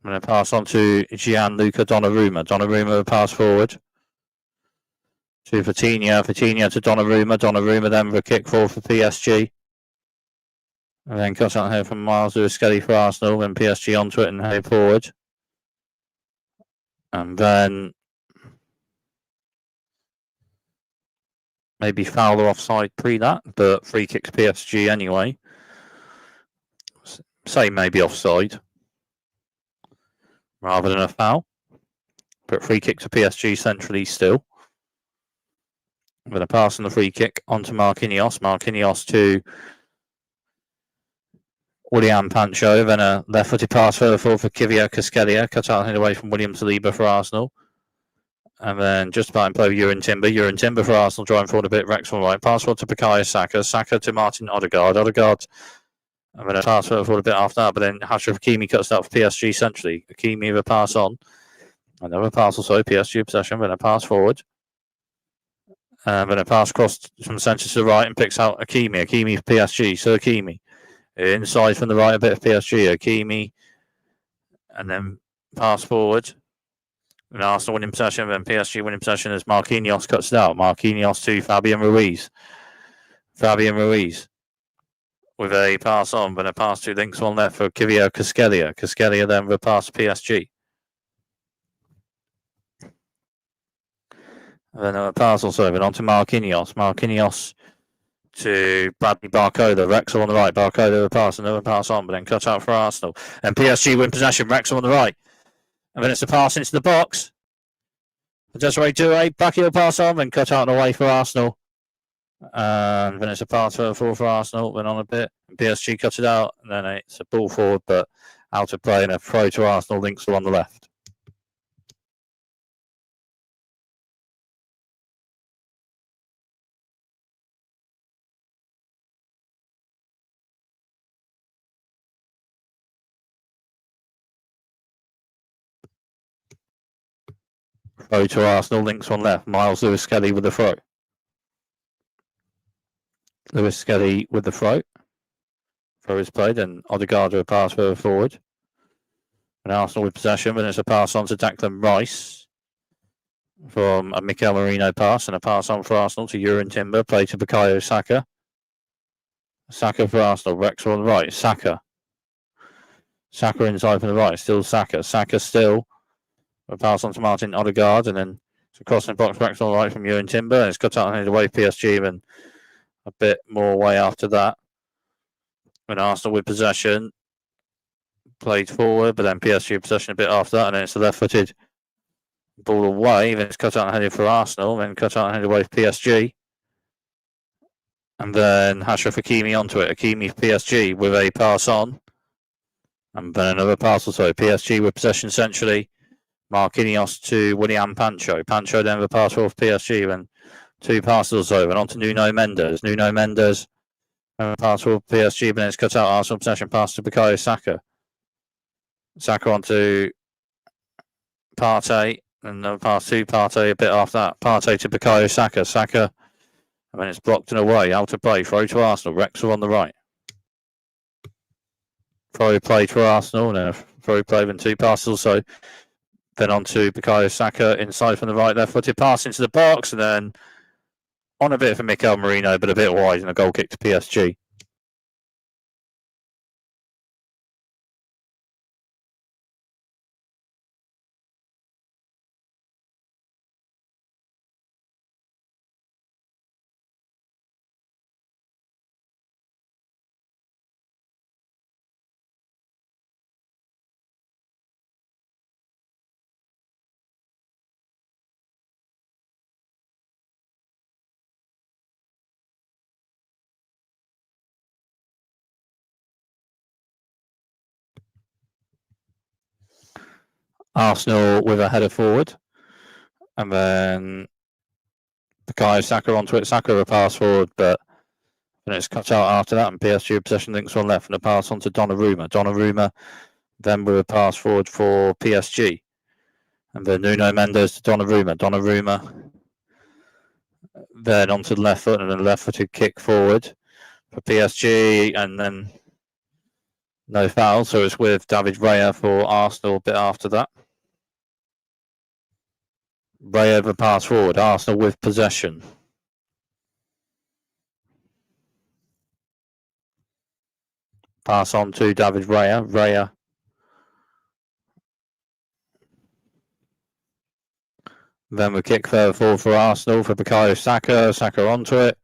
I'm going to pass on to Gianluca Donnarumma. Donnarumma with a pass forward to Vitinha. Vitinha to Donnarumma. Donnarumma then with a kick forward for PSG. And then cuts out here from Miles Lewis-Skelly for Arsenal. Then PSG onto it and head forward. And then maybe foul or offside pre that, but free kick to PSG anyway. Say maybe offside rather than a foul. But free kick to PSG centrally still. I'm going to pass on the free kick onto Marquinhos. Marquinhos to Willian Pancho. Then a left-footed pass further forward for Kivia Cascadia. Cut out and away from William Saliba for Arsenal. And then just about in play Urin Timber for Arsenal, driving forward a bit. Rex on right. Pass forward to Bukayo Saka. Saka to Martin Odegaard. And then a pass forward a bit after that. But then Achraf Hakimi cuts out for PSG centrally. Hakimi with a pass on. Another pass also. PSG possession. Then a pass forward. Then a pass across from centre to the right and picks out Hakimi. Hakimi for PSG. So Hakimi. Inside from the right a bit of PSG. Hakimi. And then pass forward. And Arsenal winning possession, then PSG winning possession as Marquinhos cuts it out. Marquinhos to Fabian Ruiz. With a pass on, but a pass to Links one left for Kivia Cascadia. Cascadia then with a pass to PSG. And then a pass also, then on to Marquinhos. Marquinhos to Bradley Barcola. Wrexham on the right. Barcola with a pass, another pass on, but then cut out for Arsenal. And PSG win possession. Wrexham on the right. And then it's a pass into the box. Desiree Doué, back heel pass on, then cut out and away for Arsenal. And then it's a pass forward for Arsenal, then on a bit. And PSG cuts it out, and then it's a ball forward, but out of play, and a throw to Arsenal. Links are on the left. Throw to Arsenal, Links on left. Miles Lewis-Skelly with the throw. Lewis Skelly with the throw. Throw is played, and Odegaard with a pass further forward. And Arsenal with possession, but it's a pass on to Declan Rice from a Mikel Merino pass, and a pass on for Arsenal to Urin Timber, play to Bukayo Saka. Saka for Arsenal, Wrexham on the right, Saka inside from the right, still Saka still, a pass on to Martin Odegaard, and then it's a crossing box, Wrexham on the right from Urin Timber, and it's cut out and headed away PSG, and a bit more away after that. And Arsenal with possession, played forward, but then PSG possession a bit after that, and then it's a left-footed ball away, then it's cut out and headed for Arsenal, then cut out and headed away for PSG. And then Achraf Hakimi onto it. Hakimi PSG with a pass on. And then another pass or so. PSG with possession centrally. Marquinhos to William Pancho. Pancho then with a pass for PSG. And two passes or so. And on to Nuno Mendes. Nuno Mendes and a pass for PSG. But then it's cut out. Arsenal possession pass to Bukayo Saka. Saka onto Partey. And another pass to Partey a bit after that. Partey to Bukayo Saka. Saka. And then it's blocked and away, out of play, throw to Arsenal, Wrexham on the right. Throw played for Arsenal, and a throw play with two passes also. Then on to Bukayo Saka, inside from the right, left-footed pass into the box, and then on a bit for Mikel Merino, but a bit wide, and a goal kick to PSG. Arsenal with a header forward, and then Bukayo Saka onto it. Saka with a pass forward, but then it's cut out after that, and PSG possession links on left, and a pass on to Donnarumma. Donnarumma then with a pass forward for PSG, and then Nuno Mendes to Donnarumma. Donnarumma then onto the left foot, and then a left-footed kick forward for PSG, and then no foul, so it's with David Raya for Arsenal a bit after that. Raya with a pass forward, Arsenal with possession. Pass on to David Raya. Raya then we kick further forward for Arsenal for Bukayo Saka. Saka onto it.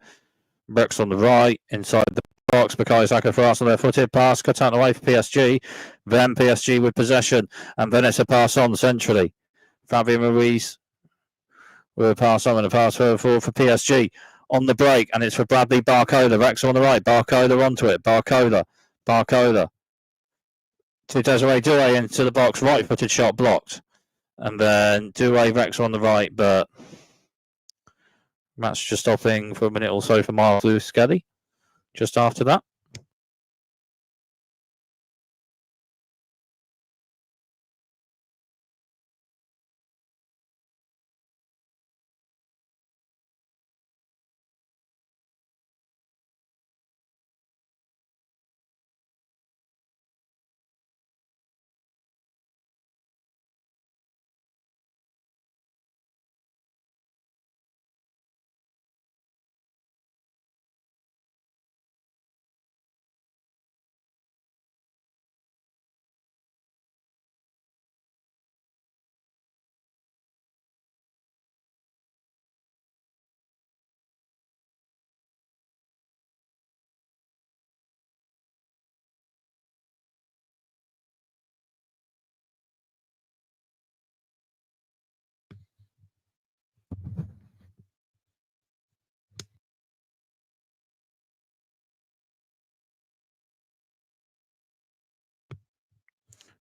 Brooks on the right, inside the box. Bukayo Saka for Arsenal, their footed pass, cut out away for PSG. Then PSG with possession, and then it's a pass on centrally. Fabian Ruiz with a pass on and a pass further forward for PSG. On the break, and it's for Bradley Barcola. Wrexham on the right. Barcola onto it. Barcola to Desiree Doué into the box. Right-footed shot blocked. And then Doué, Wrexham on the right, but match just stopping for a minute or so for Miles Lewis Skelly just after that.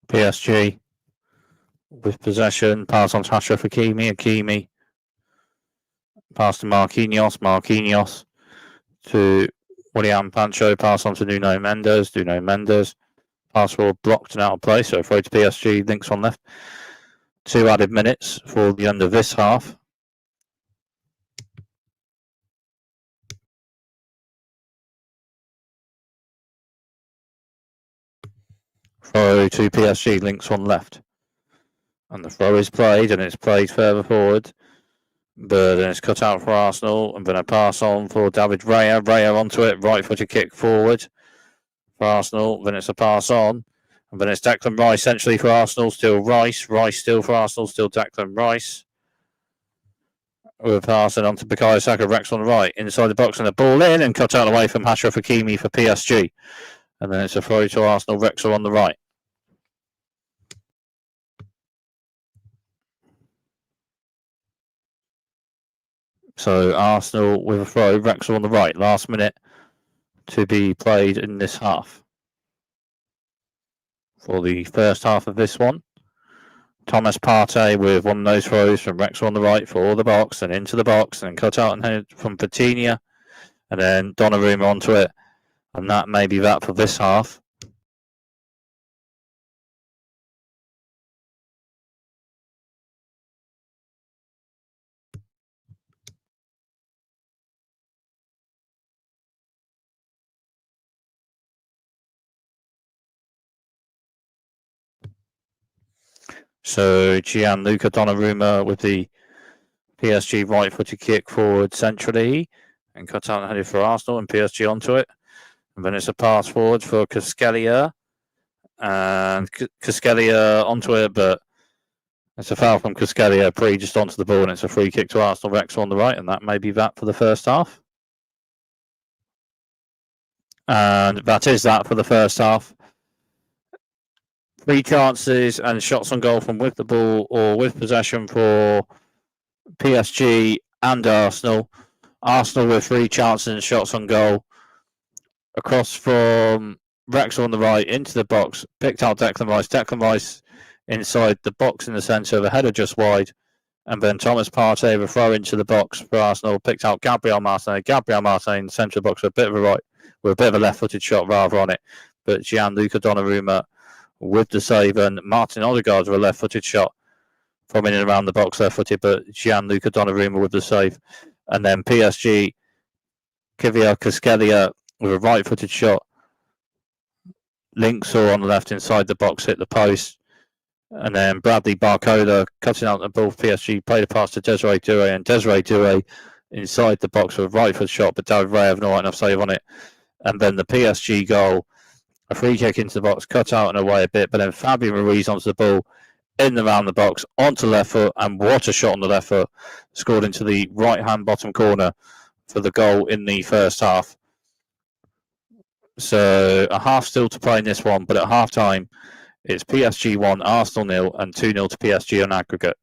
PSG with possession, pass on to Achraf Hakimi, pass to Marquinhos to William Pancho, pass on to Nuno Mendes, pass forward blocked and out of play, so throw to PSG, links on left. 2 added minutes for the end of this half. Throw to PSG, links on left. And the throw is played, and it's played further forward. But then it's cut out for Arsenal, and then a pass on for David Raya. Raya onto it, right-footed kick forward for Arsenal. Then it's a pass on, and then it's Declan Rice essentially for Arsenal. Still Rice, Rice still for Arsenal. Still Declan Rice. We're passing on to Bukayo Saka. Rex on the right, inside the box, and the ball in, and cut out away from Achraf Hakimi for PSG. And then it's a throw to Arsenal. Rex on the right. So Arsenal with a throw. Rex on the right. Last minute to be played in this half. For the first half of this one, Thomas Partey with one of those throws from Rex on the right for the box and into the box, and cut out and headed from Vitinha, and then Donnarumma onto it, and that may be that for this half. So Gianluca Donnarumma with the PSG right-footed kick forward centrally, and cut out and headed for Arsenal, and PSG onto it. And then it's a pass forward for Kvaratskhelia, and Kvaratskhelia onto it, but it's a foul from Kvaratskhelia, pre just onto the ball, and it's a free kick to Arsenal. Rex on the right, and that may be that for the first half. And that is that for the first half. 3 chances and shots on goal from with the ball or with possession for PSG and Arsenal. Arsenal with 3 chances and shots on goal. Across from Rex on the right into the box, picked out Declan Rice. Declan Rice inside the box in the centre, the header just wide. And then Thomas Partey with a throw into the box for Arsenal, picked out Gabriel Martin. Gabriel Martin in the centre of the box with a bit of a right, with a bit of a left-footed shot rather on it. But Gianluca Donnarumma with the save, and Martin Odegaard with a left-footed shot from in and around the box left-footed, but Gianluca Donnarumma with the save. And then PSG, Kvaratskhelia with a right-footed shot. Links on the left inside the box, hit the post. And then Bradley Barcola cutting out the ball for PSG, played a pass to Desiree Doué, and Desiree Doué inside the box with a right foot shot, but David Raya have not enough save on it. And then the PSG goal, a free kick into the box, cut out and away a bit, but then Fabian Ruiz onto the ball, in and around the box, onto left foot, and what a shot on the left foot, scored into the right-hand bottom corner for the goal in the first half. So a half still to play in this one, but at half-time, it's PSG 1, Arsenal 0, and 2-0 to PSG on aggregate.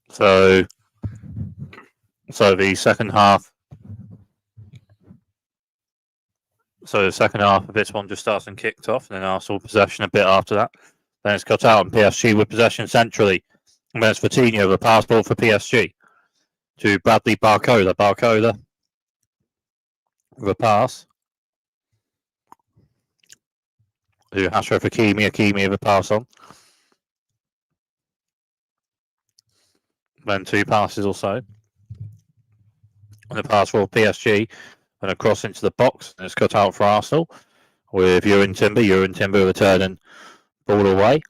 So the second half. So the second half of this one just starts and kicked off, and then Arsenal possession a bit after that. Then it's cut out, and PSG with possession centrally. And then it's Coutinho, the pass ball for PSG to Bradley Barcola. Barcola with a pass to Ashraf Hakimi. Hakimi with a pass on. Then two passes or so. And a pass for PSG. And a cross into the box. And it's cut out for Arsenal with Jurgen Timber. Jurgen Timber returning ball away.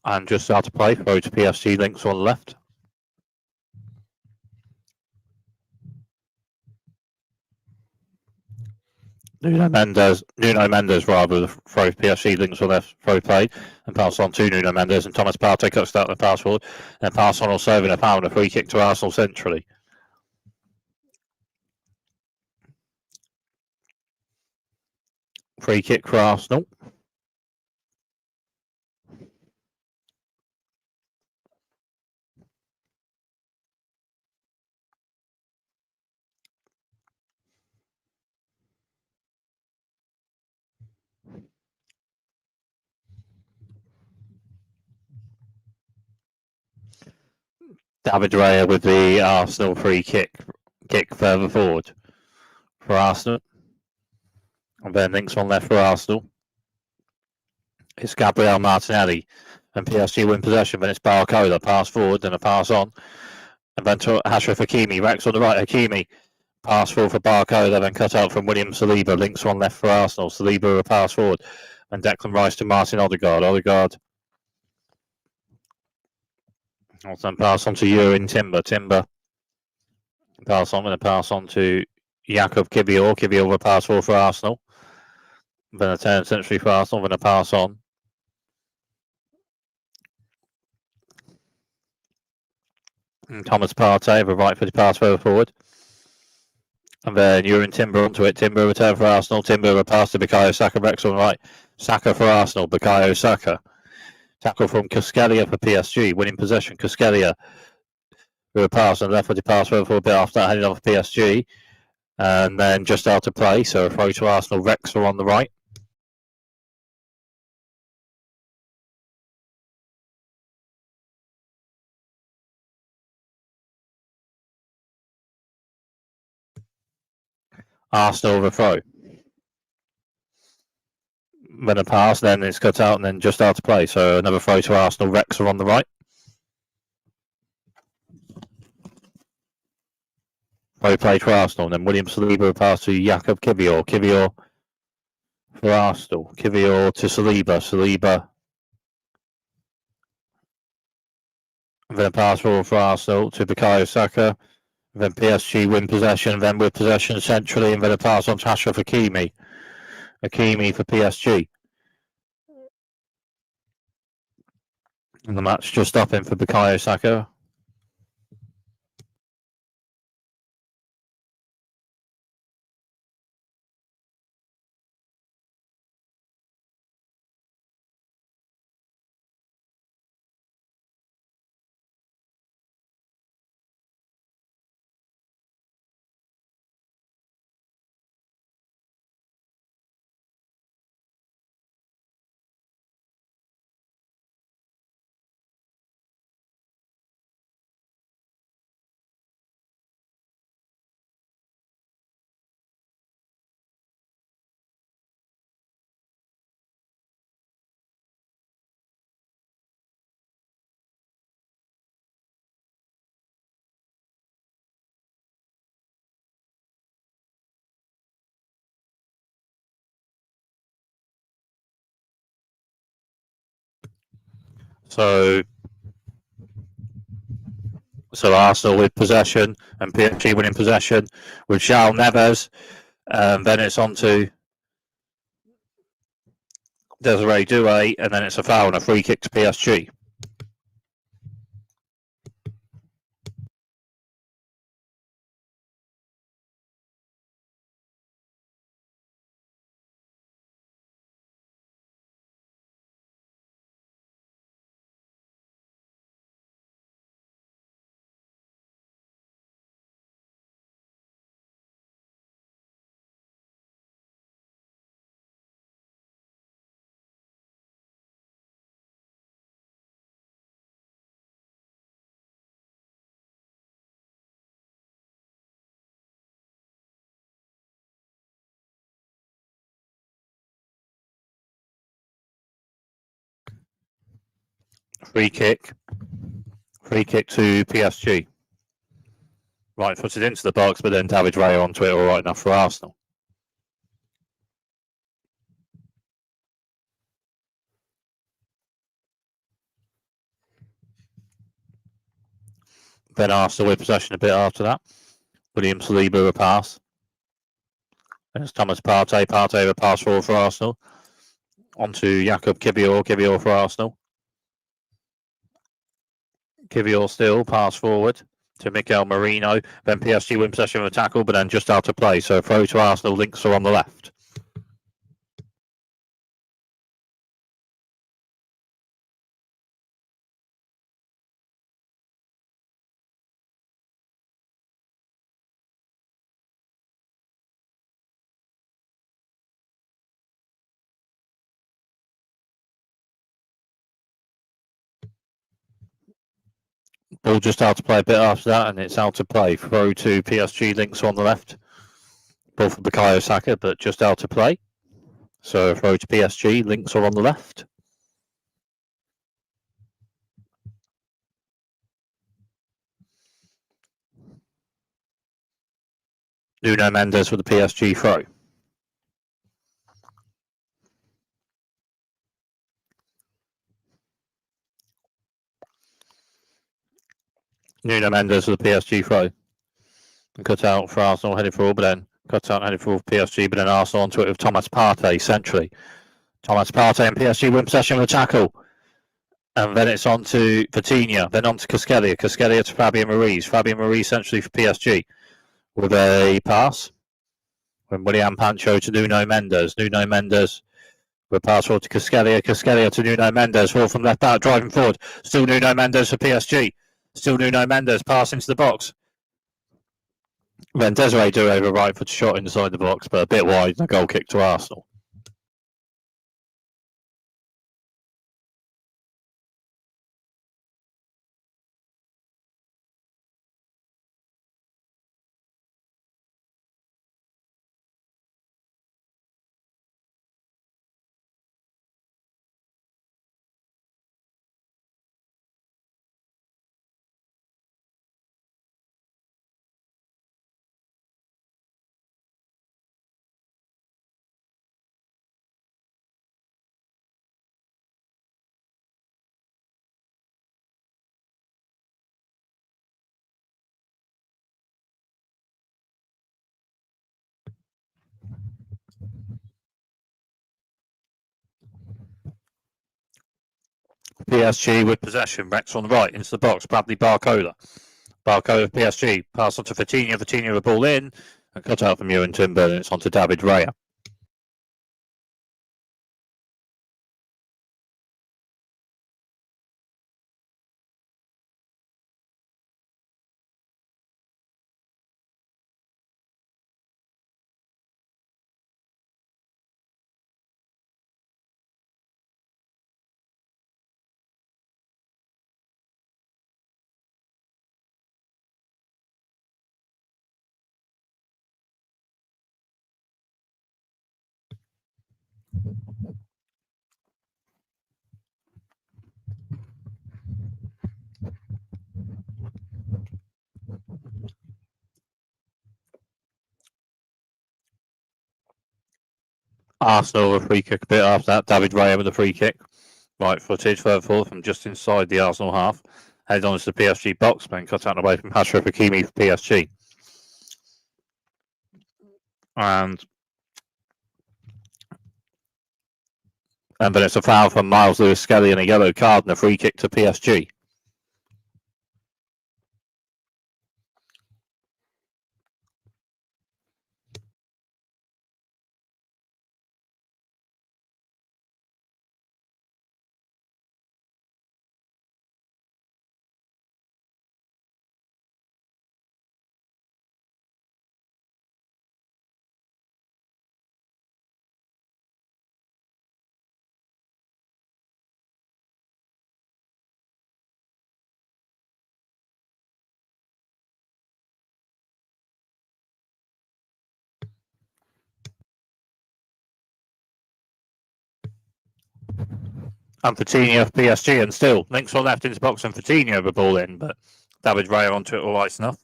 And just start to play. Throw to PSG. Links on the left. Nuno Mendes rather, throw PSG links on left, throw play, and pass on to Nuno Mendes, and Thomas Partey cuts out the pass forward, and pass on also in a foul and a free kick to Arsenal centrally. Free kick for Arsenal. David Raya with the Arsenal free kick further forward for Arsenal. And then links on left for Arsenal. It's Gabriel Martinelli. And PSG win possession, then it's Barcola, pass forward, then a pass on. And then to Ashraf Hakimi, Rex on the right, Hakimi. Pass forward for Barcola, then cut out from William Saliba. Links on left for Arsenal. Saliba with a pass forward. And Declan Rice to Martin Odegaard. Odegaard. Also pass on to Jurgen Timber. Timber. Pass on, and a pass on to Jakub Kivior. Kivior with a pass forward for Arsenal. Then a turn century for Arsenal. Then a pass on. And Thomas Partey with a right footed pass further forward. And then Jurgen Timber onto it. Timber return for Arsenal. Timber with a pass to Bukayo Saka. Rex on right. Saka for Arsenal. Bukayo Saka. Tackle from Cuscalia for PSG. Winning possession. Cuscalia with a pass and left footed pass further forward a bit after that. Headed on for PSG. And then just out of play. So a throw to Arsenal. Rex on the right. Arsenal with a throw. Then a pass, then it's cut out, and then just out to play. So another throw to Arsenal. Rex are on the right. Throw play for Arsenal, and then William Saliba a pass to Jakub Kivior. Kivior for Arsenal. Kivior to Saliba. Saliba. And then a pass forward for Arsenal to Bukayo Saka. And then PSG win possession, then with possession centrally, and then a pass on to Ashraf Hakimi. Hakimi for PSG. And the match just stopping for Bukayo Saka. So Arsenal with possession and PSG winning possession with João Neves. Then it's on to Desiree Doué, and then it's a foul and a free kick to PSG. Free kick. Free kick to PSG. Right footed into the box, but then David Raya onto it, all right enough for Arsenal. Then Arsenal with possession a bit after that. William Saliba a pass. There's Thomas Partey. Partey a pass forward for Arsenal. Onto Jakub Kivior. Kivior for Arsenal. Kivior still pass forward to Mikel Merino. Then PSG win possession of a tackle, but then just out of play. So throw to Arsenal. Links are on the left. Ball just out to play a bit after that, and it's out to play. Throw to PSG. Links on the left. Ball for Bukayo Saka, but just out to play. So throw to PSG. Links are on the left. Nuno Mendes with the PSG throw. Nuno Mendes with the PSG throw. And cut out for Arsenal, headed forward, but then cut out, headed for PSG, but then Arsenal onto it with Thomas Partey centrally. Thomas Partey and PSG win possession of the tackle. And then it's on to Vitinha, then on to Cusquelia. Cusquelia to Fabian Ruiz. Fabian Ruiz centrally for PSG with a pass. From William Pancho to Nuno Mendes. Nuno Mendes with a pass forward to Cusquelia. Cusquelia to Nuno Mendes. Ball from left out, driving forward. Still Nuno Mendes for PSG. Still Nuno Mendes, pass into the box. Then Desiree Doué over right foot shot inside the box, but a bit wide, and a goal kick to Arsenal. PSG with possession, Rex on the right, into the box, Bradley Barcola. Barcola of PSG, pass on to Vitinha, Vitinha the ball in, and cut out from Ewan Timber, and it's on to David Raya. Arsenal with a free kick a bit after that, David Raya with a free kick. Right footage, further forward from just inside the Arsenal half. Heads on to the PSG box, then cut out away from Achraf Hakimi for PSG. And then it's a foul from Miles Lewis-Skelly and a yellow card and a free kick to PSG. And Coutinho for PSG, and still links one left into the box and Coutinho the ball in, but David Raya onto it all right enough.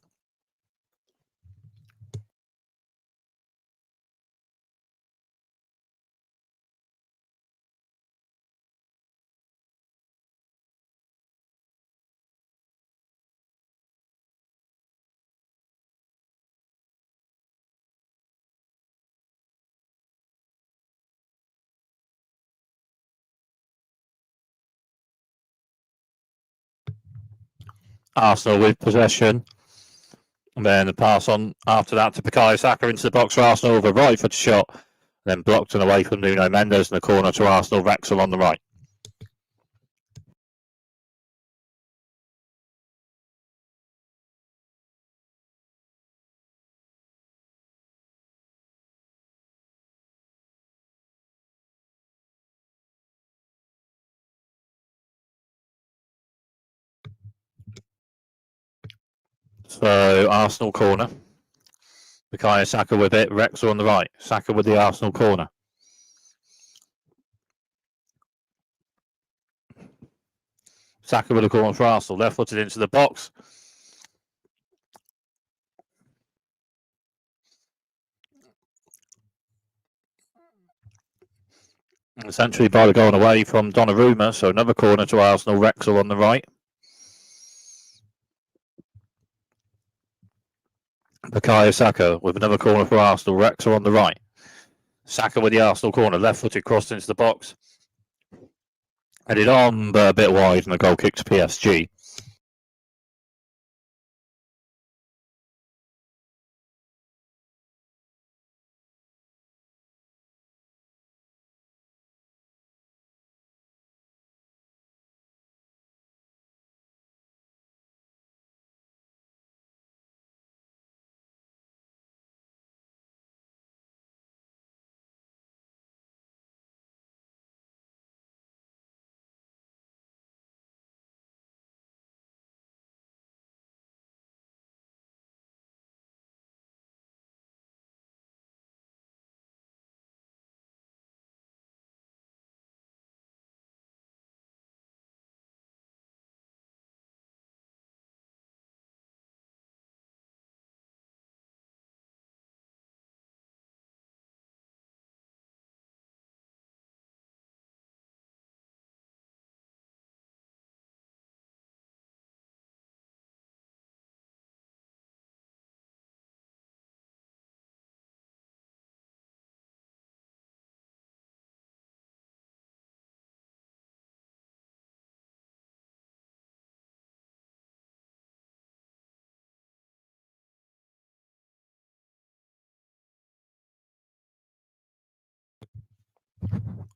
Arsenal with possession. And then the pass on after that to Bukayo Saka into the box for Arsenal with a right foot shot. Then blocked and away from Nuno Mendes in the corner to Arsenal. Wrexham on the right. So Arsenal corner. Bukayo Saka with it. Wrexham on the right. Saka with the Arsenal corner. Saka with a corner for Arsenal. Left footed into the box. Essentially by the going away from Donnarumma. So another corner to Arsenal. Wrexham on the right. Bukayo Saka with another corner for Arsenal. Wrexham on the right. Saka with the Arsenal corner. Left footed crossed into the box. Headed on, but a bit wide, and a goal kick to PSG.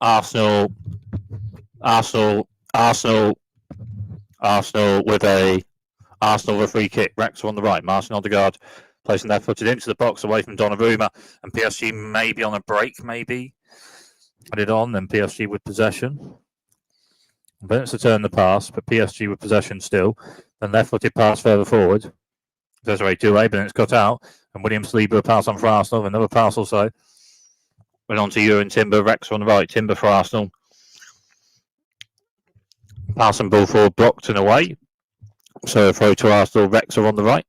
Arsenal with a free kick. Wrexham on the right. Martin Odegaard placing left footed into the box away from Donnarumma, and PSG maybe on a break, maybe. Put it on, then PSG with possession. Minutes to turn the pass, but PSG with possession still. Then left footed pass further forward. Desiree Doué, but it's cut out. And William Saliba pass on for Arsenal. Another pass also. Went on to Ewan Timber. Wrexham on the right. Timber for Arsenal. Pass and ball forward, blocked and away. So a throw to Arsenal. Wrexham on the right.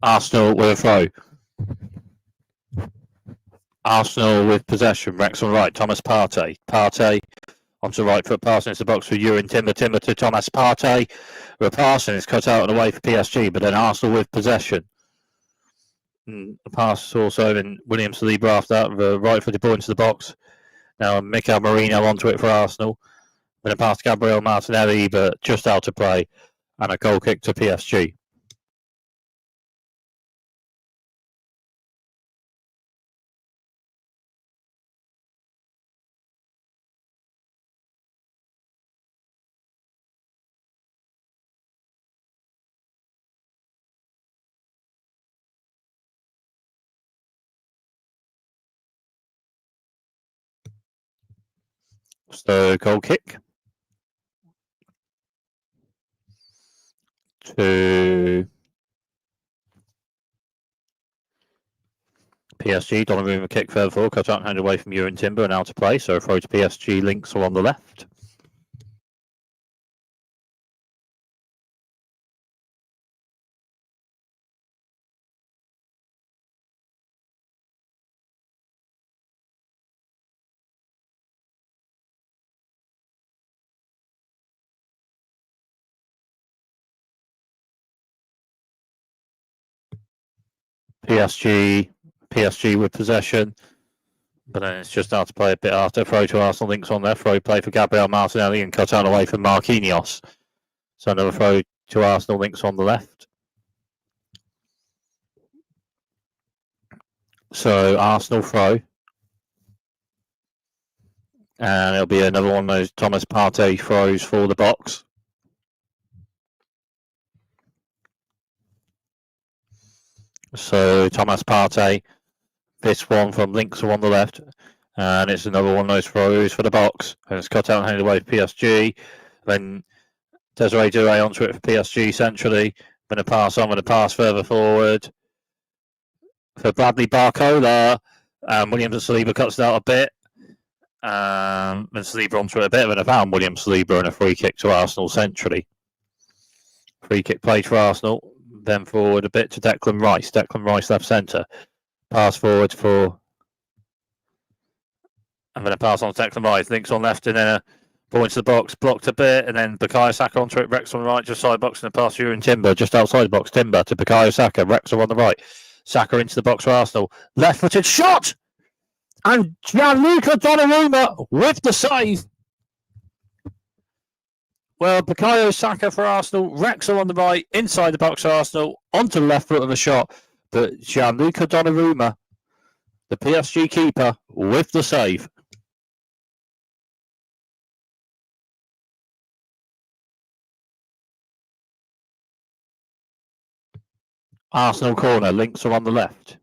Arsenal with a throw. Arsenal with possession. Wrexham right. Thomas Partey. Partey onto the right foot, passing into the box for Ewan Timber. Timber to Thomas Partey. The passing is cut out and away for PSG, but then Arsenal with possession. And the pass also in William Saliba after that, the right footed ball into the box. Now Mikel Merino onto it for Arsenal. Then a pass to Gabriel Martinelli, but just out of play, and a goal kick to PSG. So goal kick to PSG. Donnarumma kick further forward, cut out and hand away from Ewan Timber and out to play. So a throw to PSG. Links are on the left. PSG with possession, but then it's just out to play a bit after. Throw to Arsenal, links on there. Throw play for Gabriel Martinelli and cut out away from Marquinhos. So another throw to Arsenal, links on the left. So Arsenal throw. And it'll be another one of those Thomas Partey throws for the box. So Thomas Partey, this one from links on the left, and it's another one of those throws for the box, and it's cut out and handed away for PSG. Then Desiree Doué onto it for PSG centrally. Then a pass on with a pass further forward for Bradley Barcola. Williams and Saliba cuts it out a bit. And Saliba onto it a bit, and a foul. Williams, Saliba, and a free kick to Arsenal centrally. Free kick played for Arsenal. Then forward a bit to Declan Rice. Declan Rice left centre. Pass forward for. And then a pass on to Declan Rice. Links on left and then a ball into the box. Blocked a bit. And then Bukayo Saka onto it. Rex on the right. Just side box and a pass through and Timber. Just outside the box. Timber to Bukayo Saka. Rex on the right. Saka into the box for Arsenal. Left footed shot! And Gianluca Donnarumma with the save. Well, Bukayo Saka for Arsenal, Wrexham on the right, inside the box for Arsenal, onto the left foot of the shot. But Gianluca Donnarumma, the PSG keeper, with the save. Arsenal corner, links are on the left.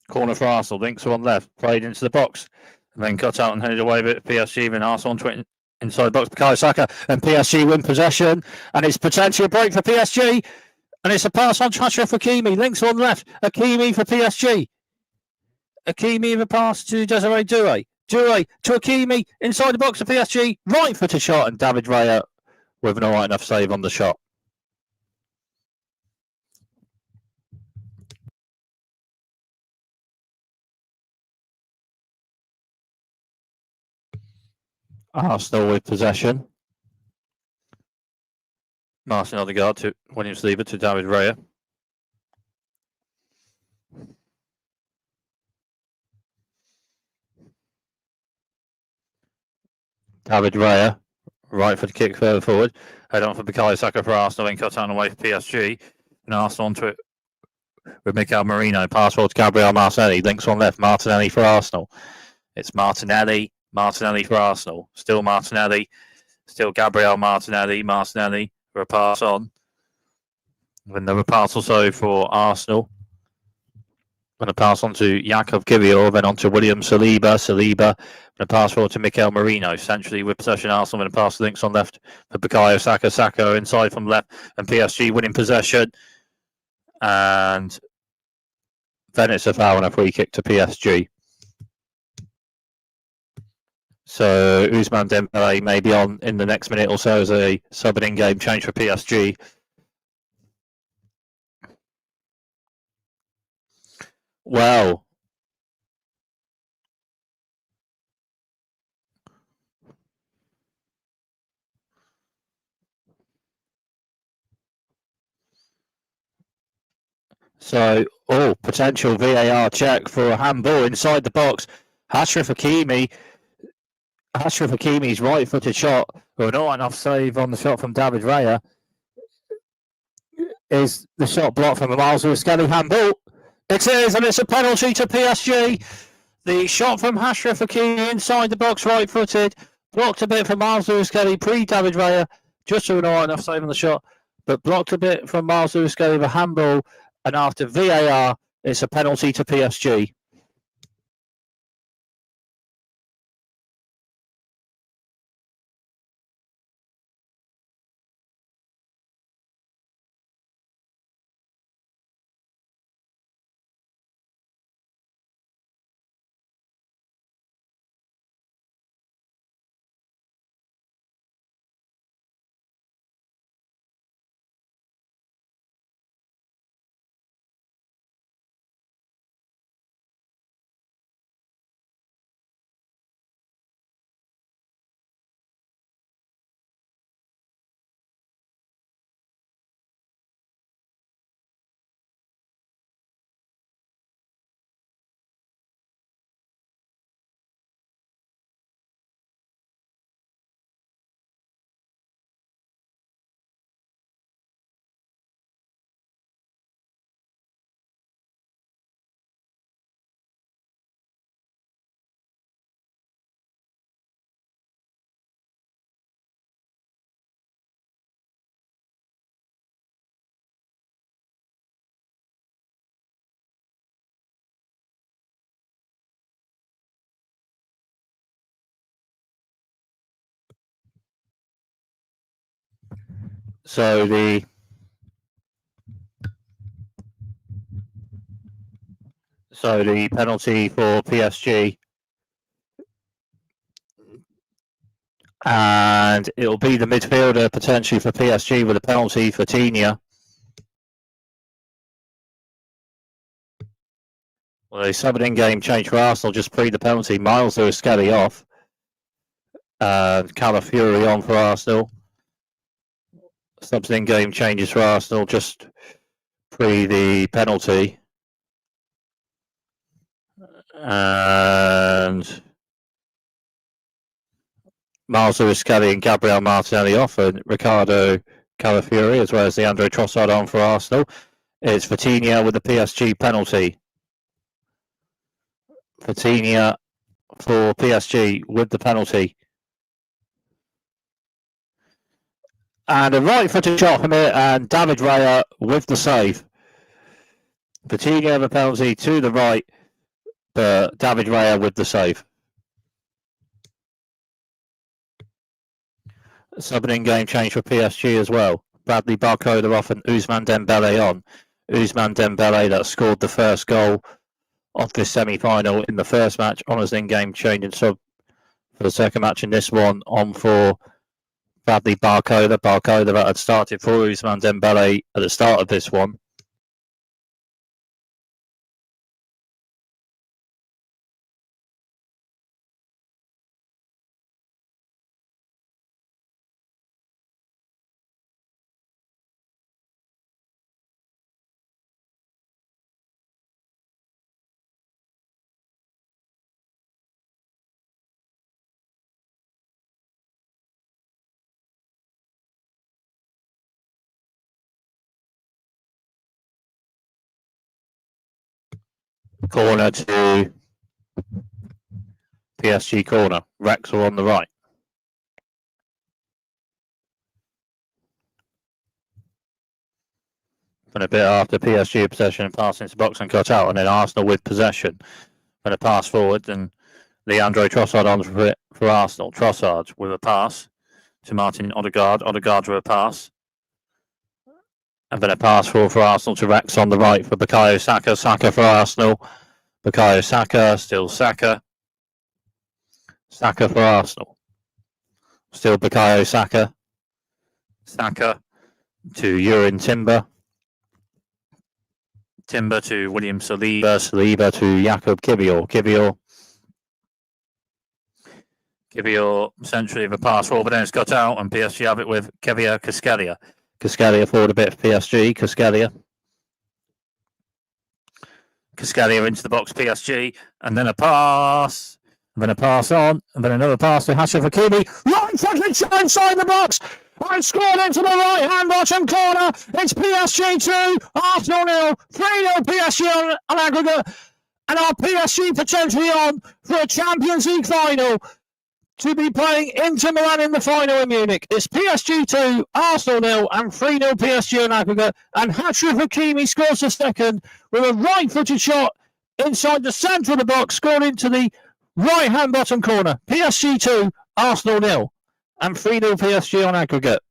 Corner for Arsenal, links are on left, played into the box. And then cut out and headed away with PSG. Then Arsenal onto it inside the box. Bukayo Saka and PSG win possession. And it's potentially a break for PSG. And it's a pass on to Hakimi. Links on left. Hakimi for PSG. Hakimi with a pass to Desiree Doué. Doué to Hakimi inside the box of PSG. Right foot a shot. And David Raya with an alright enough save on the shot. Arsenal with possession. Martin Odegaard to William Saliba to David Raya. David Raya, right for the kick further forward. Head on for Bukayo Saka for Arsenal, then cut out away for PSG. And Arsenal onto it with Mikel Merino. Pass forward to Gabriel Martinelli. Links on left. Martinelli for Arsenal. It's Martinelli for Arsenal. Still Martinelli. Still Gabriel Martinelli. Martinelli for a pass on. Another pass also for Arsenal. And a pass on to Jakub Kiwior, then on to William Saliba. Saliba, and a pass forward to Mikel Merino. Centrally with possession, Arsenal, and a pass links on left for Bukayo Saka. Saka inside from left, and PSG winning possession. And then it's a foul and a free kick to PSG. So Ousmane Dembele may be on in the next minute or so as a sub and in-game change for PSG. Well, so potential VAR check for a handball inside the box. Achraf Hakimi's right-footed shot, or not enough save on the shot from David Raya. Is the shot blocked from a Miles Lewis-Skelly handball? It is, and it's a penalty to PSG. The shot from Achraf Hakimi inside the box, right-footed, blocked a bit from Miles Lewis-Skelly pre-David Raya, just to an alright enough save on the shot, but blocked a bit from Miles Lewis-Skelly with a handball, and after VAR, it's a penalty to PSG. So the penalty for PSG, and it'll be the midfielder potentially for PSG with a penalty for Tinia. Well, a sub-in game change for Arsenal just pre the penalty. Miles Lewis Skelly off. Calafiori on for Arsenal. Subs in game changes for Arsenal just pre the penalty. And Miles Lewis Skelly and Gabriel Martinelli off, and Ricardo Calafiori as well as Leandro Trossard on for Arsenal. It's Vitinha with the PSG penalty. Vitinha for PSG with the penalty. And a right-footed shot from it, and David Raya with the save. Vitinha the penalty to the right, but David Raya with the save. Subbing game change for PSG as well. Bradley Barcola off and Ousmane Dembele on. Ousmane Dembele that scored the first goal of this semi-final in the first match on his in-game change and sub for the second match in this one on for Bradley Barcola. Barcola that had started for Ousmane Dembele at the start of this one. Corner to PSG corner. Wrexham on the right. And a bit after PSG possession and pass into box and cut out, and then Arsenal with possession. And a pass forward, and Leandro Trossard on for Arsenal. Trossard with a pass to Martin Odegaard. Odegaard with a pass. And then a pass forward for Arsenal to Rex on the right for Bukayo Saka. Saka for Arsenal. Bukayo Saka, still Saka. Saka for Arsenal. Still Bukayo Saka. Saka to Urin Timber. Timber to William Saliba. Saliba to Jakub Kivior. Kivior centrally of a pass forward, but then it's cut out, and PSG have it with Kevia Cascadia. Cascadia forward a bit for PSG. Cascadia into the box, PSG, and then a pass, and then a pass on, and then another pass to Hakimi. Right-footed shot inside the box, and scored into the right-hand bottom corner. It's PSG 2, Arsenal 0, 3-0 PSG on aggregate, and our PSG potentially on for a Champions League final to be playing Inter Milan in the final in Munich. It's PSG 2, Arsenal 0, and 3-0 PSG on aggregate. And Achraf Hakimi scores the second with a right-footed shot inside the centre of the box, scored into the right-hand bottom corner. PSG 2, Arsenal 0, and 3-0 PSG on aggregate.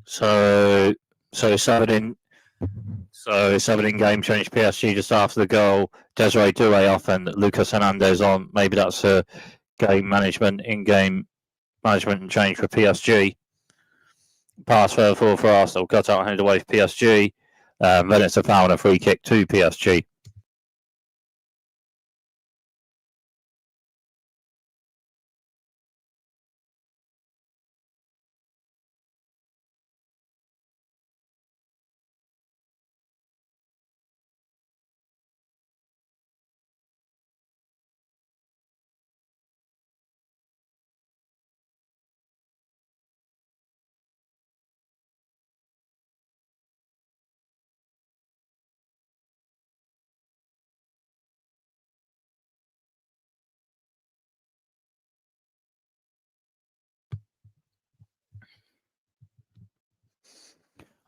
So subbing in game change PSG just after the goal. Desiree Doué off and Lucas Hernandez on. Maybe that's a game management, in-game management and change for PSG. Pass further forward for Arsenal. Cut out, handed away for PSG. Then it's a foul and a free kick to PSG.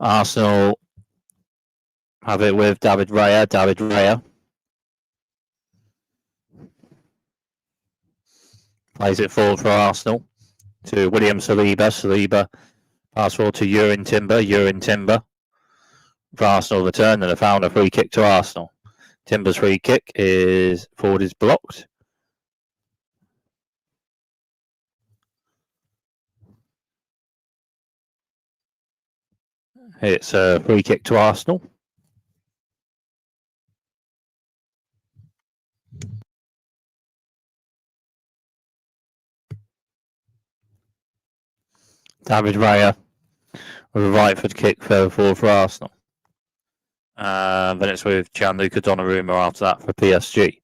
Arsenal have it with David Raya. David Raya plays it forward for Arsenal to William Saliba. Saliba pass forward to Urin Timber. Urin Timber for Arsenal return, and a foul, a free kick to Arsenal. Timber's free kick is forward is blocked. It's a free kick to Arsenal. David Raya with a right foot kick further forward for Arsenal. Then it's with Gianluca Donnarumma after that for PSG.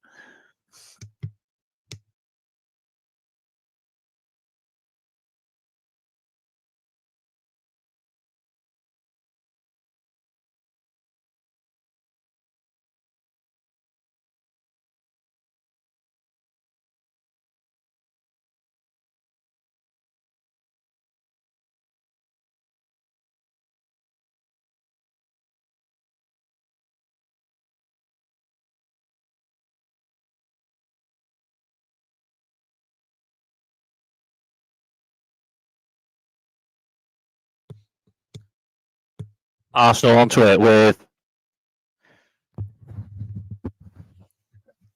Arsenal onto it with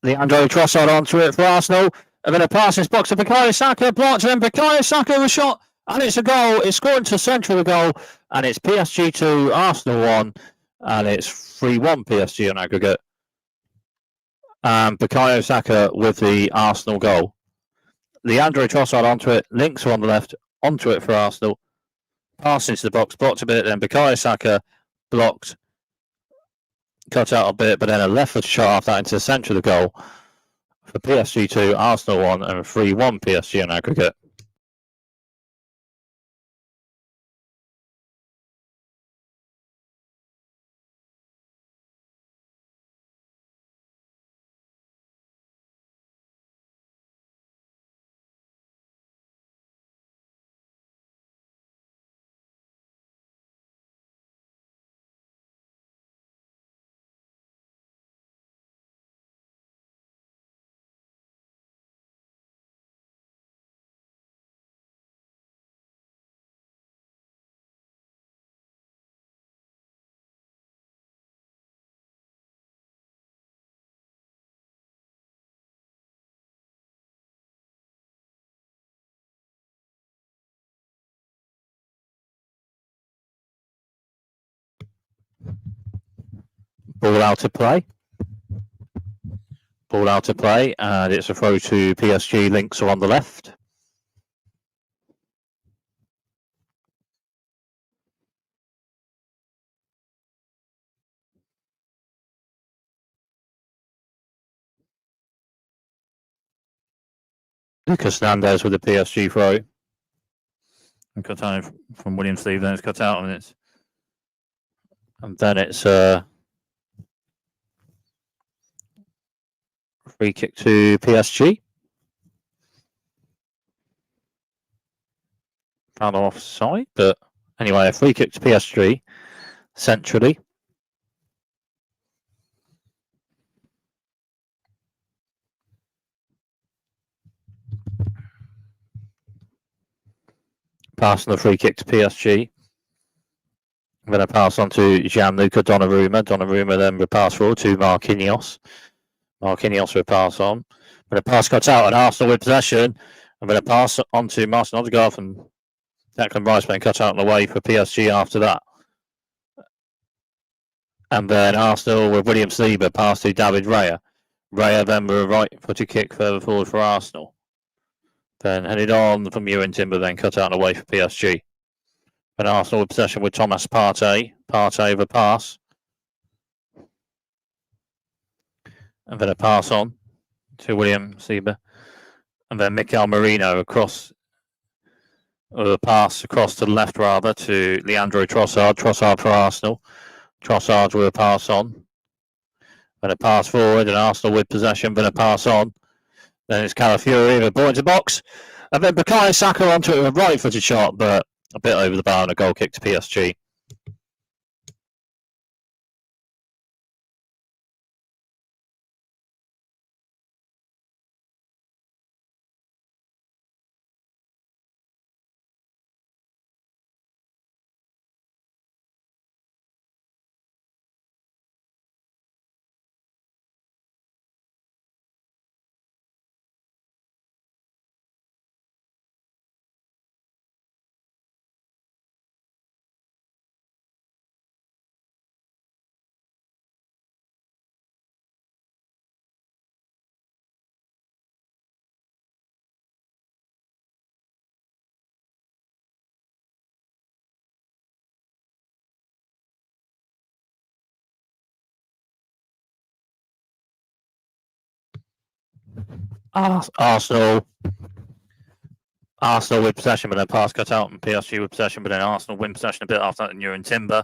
Leandro Trossard onto it for Arsenal. And then a pass in box to Bukayo Saka, blocked, and then Bukayo Saka was shot, and it's a goal. It's scored into the centre of the goal, and it's PSG 2, Arsenal 1, and it's 3-1 PSG on aggregate. Bukayo Saka with the Arsenal goal. Leandro Trossard onto it, links are on the left, onto it for Arsenal. Pass into the box, blocked a bit, then Bukayo Saka blocked, cut out a bit, but then a left foot shot after that into the centre of the goal for PSG 2, Arsenal 1, and 3-1 PSG on aggregate. Ball out to play. Ball out to play, and it's a throw to PSG. Links are on the left. Lucas Hernandez with the PSG throw. And cut out from William Steve, then it's cut out, and then it's free kick to PSG. Found offside, but anyway, a free kick to PSG centrally. Passing the free kick to PSG. I'm going to pass on to Gianluca Donnarumma. Donnarumma then will pass forward to Marquinhos. Marquinhos will pass on. I'm going to pass cut out, and Arsenal with possession. I'm going to pass on to Martin Odegaard, and Declan Rice being cut out on the way for PSG after that. And then Arsenal with William Saliba pass to David Raya. Raya then with a right-footed kick further forward for Arsenal. Then headed on from Urin Timber, then cut out and away for PSG. And Arsenal with possession with Thomas Partey. Partey with a pass. And then a pass on to William Saliba. And then Mikel Merino across, or a pass across to the left rather, to Leandro Trossard. Trossard for Arsenal. Trossard with a pass on. Then a pass forward, and Arsenal with possession, then a pass on. Then it's Calafiori with a ball into box. And then Bukayo Saka onto it with a right-footed shot, but a bit over the bar and a goal kick to PSG. Arsenal with possession, but then pass cut out, and PSG with possession, but then Arsenal win possession a bit after that, and you're in Timber.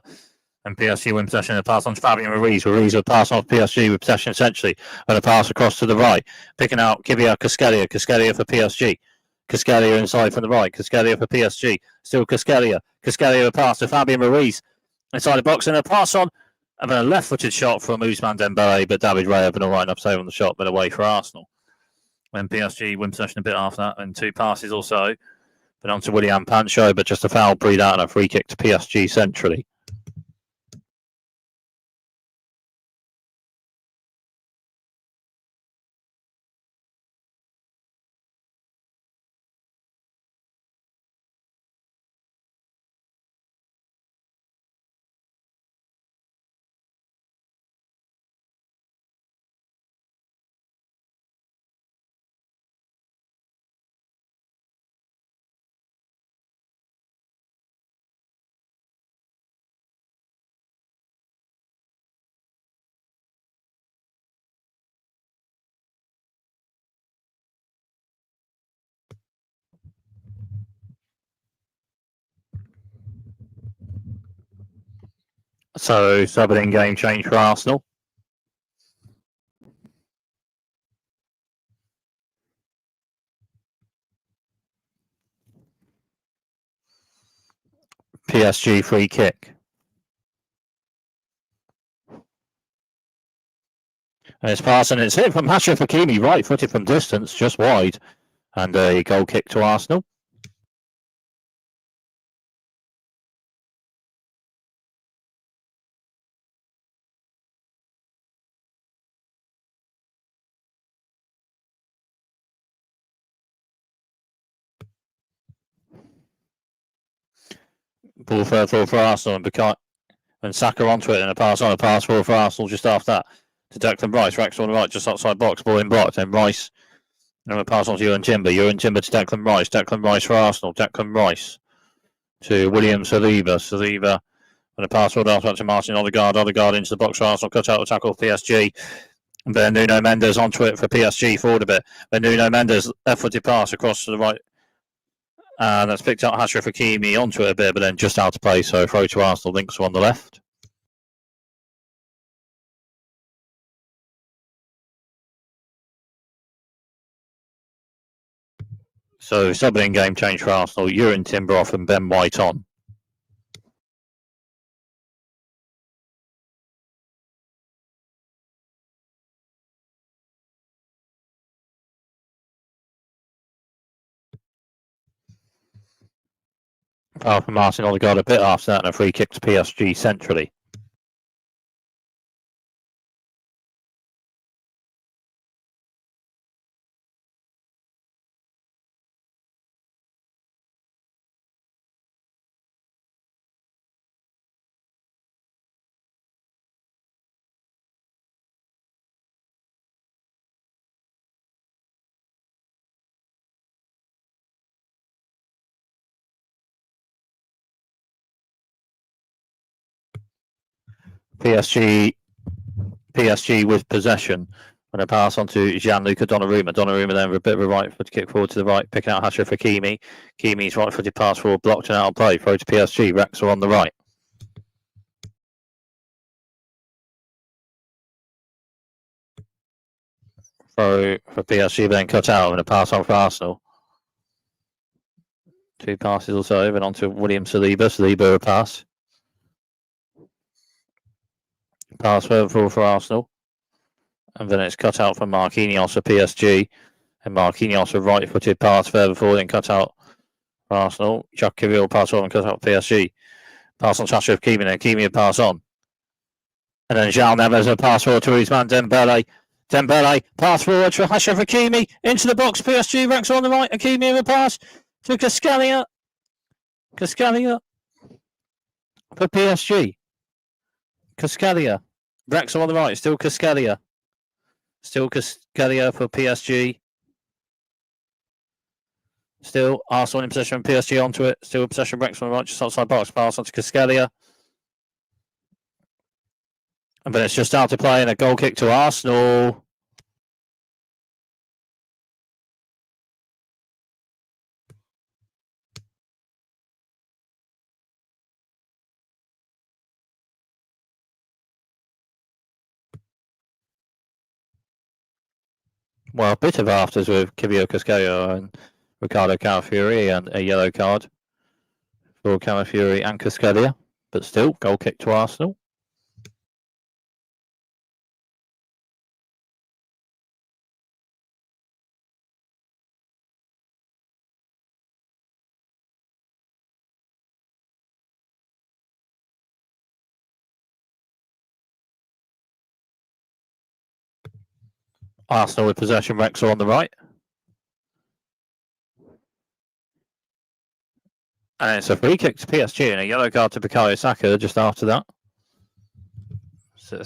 And PSG win possession and pass on to Fabian Ruiz. Ruiz will pass on to PSG with possession essentially, and a pass across to the right, picking out Kibia Cascalia. Cascalia for PSG. Cascalia inside from the right. Cascalia for PSG. Still Cascalia. Cascalia a pass to Fabian Ruiz inside the box, and a pass on, and then a left-footed shot from Ousmane Dembele, but David Raya been all right enough to save on the shot, but away for Arsenal. When PSG win possession a bit after that, and two passes also, but on to William Pancho, but just a foul breed out and a free kick to PSG centrally. So, subbing game change for Arsenal. PSG free kick. And it's passing, it's hit from Hakimi, right footed from distance, just wide. And a goal kick to Arsenal. Ball further forward for Arsenal, and Saka onto it, and a pass forward for Arsenal just after that to Declan Rice. Rex on the right, just outside box, ball in blocked, and Rice. And a pass on to Ewan Timber. Ewan Timber to Declan Rice. Declan Rice for Arsenal. Declan Rice to William Saliba. Saliba and a pass forward after to Martin Odegaard. Odegaard into the box for Arsenal. Cut out the tackle for PSG. And then Nuno Mendes onto it for PSG forward a bit. Then Nuno Mendes left-footed pass across to the right. And that's picked up Achraf Hakimi onto it a bit, but then just out of play. So throw to Arsenal. Links on the left. So subbing game change for Arsenal. Ewan Timber off and Ben White on. From Martin Odegaard a bit after that, and a free kick to PSG centrally. PSG with possession. And a pass on to Gianluca Donnarumma. Donnarumma then with a bit of a right foot kick forward to the right, picking out Achraf Hakimi. Hakimi's right footed pass forward, blocked and out of play. Throw to PSG. Wrexham on the right. Throw for PSG, then cut out, and a pass on for Arsenal. Two passes also, then on to William Saliba. Saliba a pass. Pass further forward for Arsenal. And then it's cut out from Marquinhos for PSG. And Marquinhos a right footed pass further forward and cut out for Arsenal. Jacques Kivil pass on and cut out for PSG. Pass on to Achraf Hakimi, and Hakimi a pass on. And then João Neves a pass forward to Ousmane Dembele. Dembele pass forward to Achraf Hakimi into the box. PSG Wrexham on the right. Hakimi with a pass to Cascalia. Cascalia for PSG. Cascalia. Wrexham on the right. Still Cascalia. Still Cascalia for PSG. Still Arsenal in possession. PSG onto it. Still possession. Wrexham on the right. Just outside box. Pass on to Cascalia. But it's just out to play and a goal kick to Arsenal. Well, a bit of afters with Kivio Cascaio and Ricardo Calafiori, and a yellow card for Calafiori and Cascadia. But still, goal kick to Arsenal. Arsenal with possession, Wrexham on the right. And it's a free kick to PSG and a yellow card to Bukayo Saka just after that. So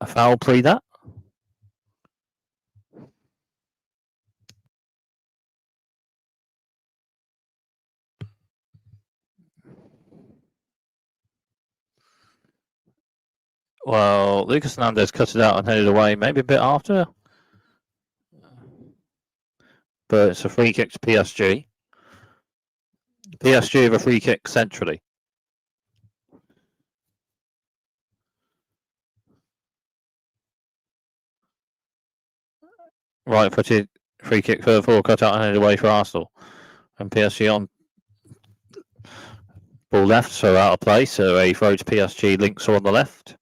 a foul pre that. Well, Lucas Hernandez cut it out and headed away, maybe a bit after. But it's a free kick to PSG. PSG with a free kick centrally. Right footed free kick further forward, cut out and headed away for Arsenal. And PSG on ball left, so out of play. So a throw to PSG, links are on the left.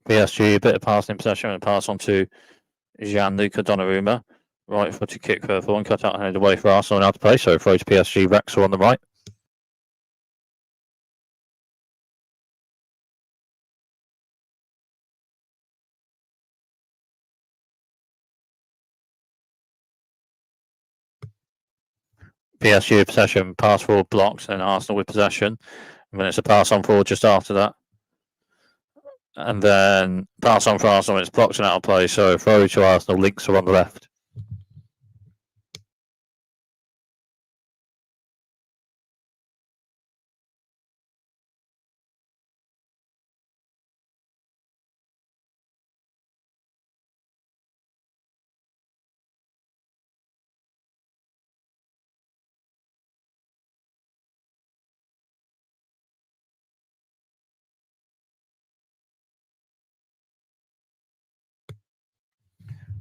PSG a bit of passing possession and pass on to Gianluca Donnarumma. Right footed kick further forward, cut out and headed away for Arsenal and out of play. So throw to PSG, Wrexham on the right. PSG with possession, pass forward blocked, and Arsenal with possession. And then it's a pass on forward just after that. And then pass on for Arsenal, it's blocked and out of play. So throw to Arsenal, links are on the left.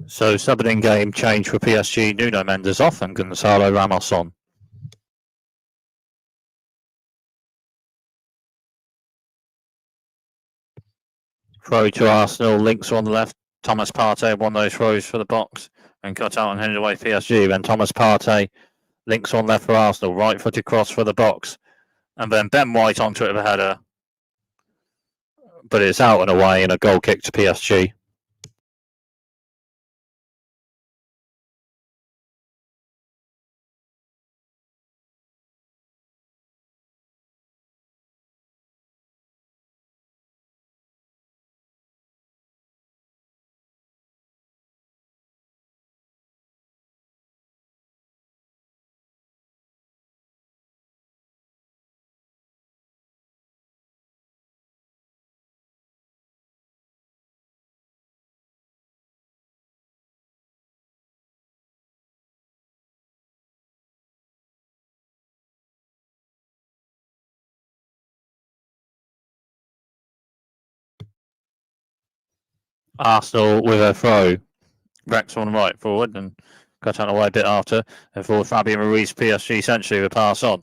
So subbing in game change for PSG, Nuno Mendes off and Gonzalo Ramos on. Throw to Arsenal, links on the left. Thomas Partey won those throws for the box and cut out and headed away PSG. Then Thomas Partey links on left for Arsenal, right footed cross for the box. And then Ben White onto it with a header. But it's out and away and a goal kick to PSG. Arsenal with a throw. Wrexham on the right forward and cut out away a bit after. And for Fabian Ruiz, PSG essentially with a pass on.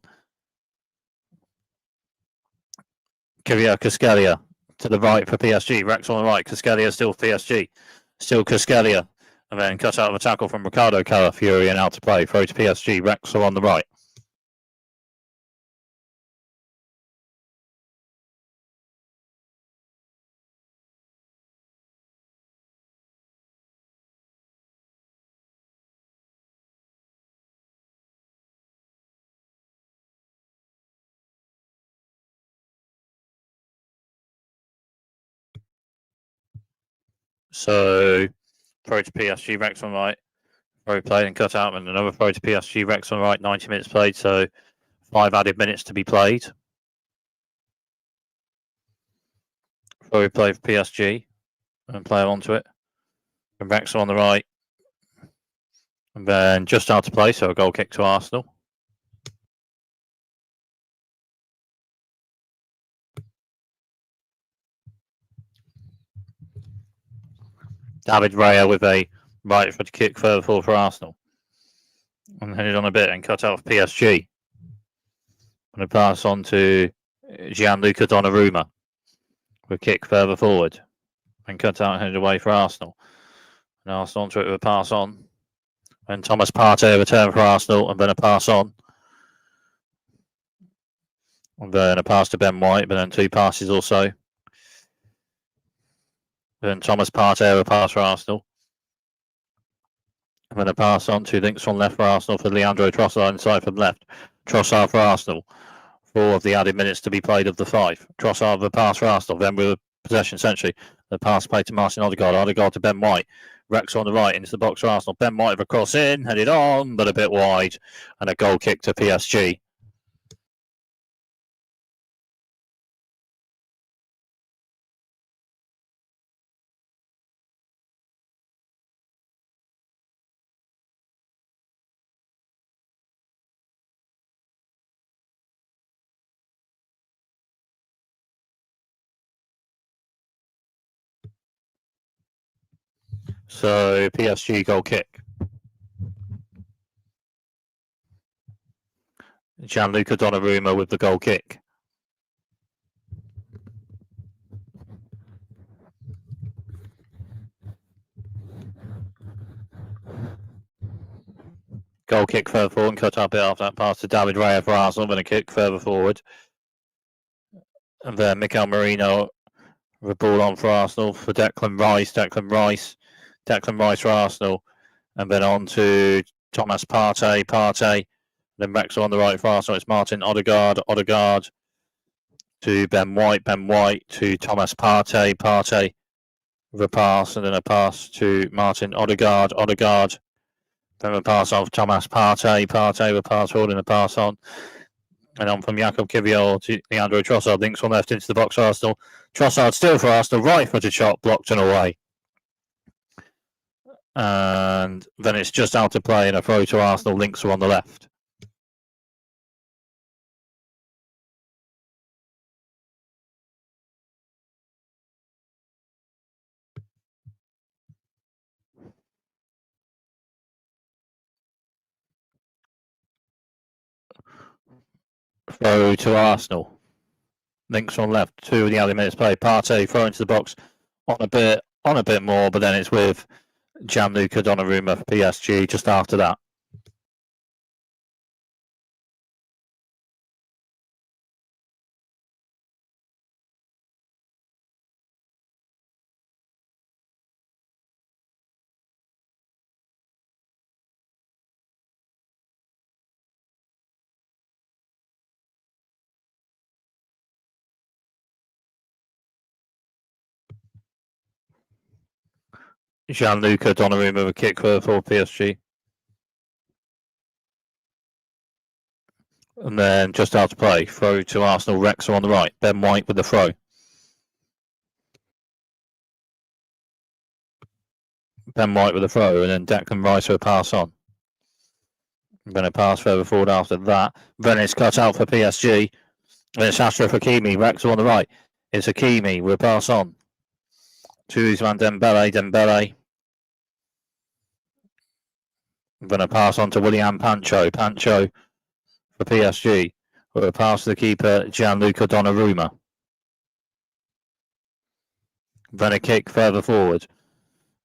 Kivio Cascadia to the right for PSG. Wrexham on the right. Cascadia still PSG. Still Cascadia. And then cut out of a tackle from Ricardo Calafiori and out to play. Throw to PSG. Wrexham on the right. So throw to PSG, Wrexham on the right. Throw played and cut out, and another throw to PSG, Wrexham on the right. 90 minutes played, so 5 added minutes to be played. Throw play for PSG and play onto it. And Wrexham on the right. And then just out to play, so a goal kick to Arsenal. David Raya with a right foot kick further forward for Arsenal. And headed on a bit and cut out for PSG. And a pass on to Gianluca Donnarumma. With a kick further forward. And cut out and headed away for Arsenal. And Arsenal onto it with a pass on. And Thomas Partey return for Arsenal and then a pass on. And then a pass to Ben White, but then two passes also. Then Thomas Partey a pass for Arsenal. And then a pass on, 2 links from left for Arsenal for Leandro Trossard inside from left. Trossard for Arsenal. 4 of the added minutes to be played of the 5. Trossard with a pass for Arsenal, then with a possession century. The pass played to Martin Odegaard. Odegaard to Ben White. Rex on the right into the box for Arsenal. Ben White with a cross in, headed on, but a bit wide. And a goal kick to PSG. So PSG goal kick. Gianluca Donnarumma with the goal kick. Goal kick further forward and cut up it after that pass to David Raya for Arsenal, then a kick further forward. And then Mikel Merino with the ball on for Arsenal for Declan Rice for Arsenal. And then on to Thomas Partey. Then Rex on the right for Arsenal. It's Martin Odegaard to Ben White to Thomas Partey with a pass, and then a pass to Martin Odegaard. Then a pass off Thomas Partey with a pass forward and a pass on. And on from Jakub Kiwior to Leandro Trossard. Links on left into the box for Arsenal. Trossard still for Arsenal. Right-footed shot, blocked and away. And then it's just out to play and a throw to Arsenal. Links are on the left. Throw to Arsenal. Links on left. 2 of the other minutes played. Partey throw into the box on a bit more, but then it's with Gianluca Donnarumma for PSG just after that. Gianluca Donnarumma with a kick for PSG. And then just out to play, throw to Arsenal. Rex on the right. Ben White with the throw. Ben White with a throw, and then Declan Rice with a pass on. I'm going to pass further forward after that. Then it's cut out for PSG. Then it's Achraf Hakimi. Rex on the right. It's Hakimi with a pass on. To Ousmane Dembele. I'm going to pass on to William Pancho for PSG. With a pass to the keeper, Gianluca Donnarumma. Then a kick further forward.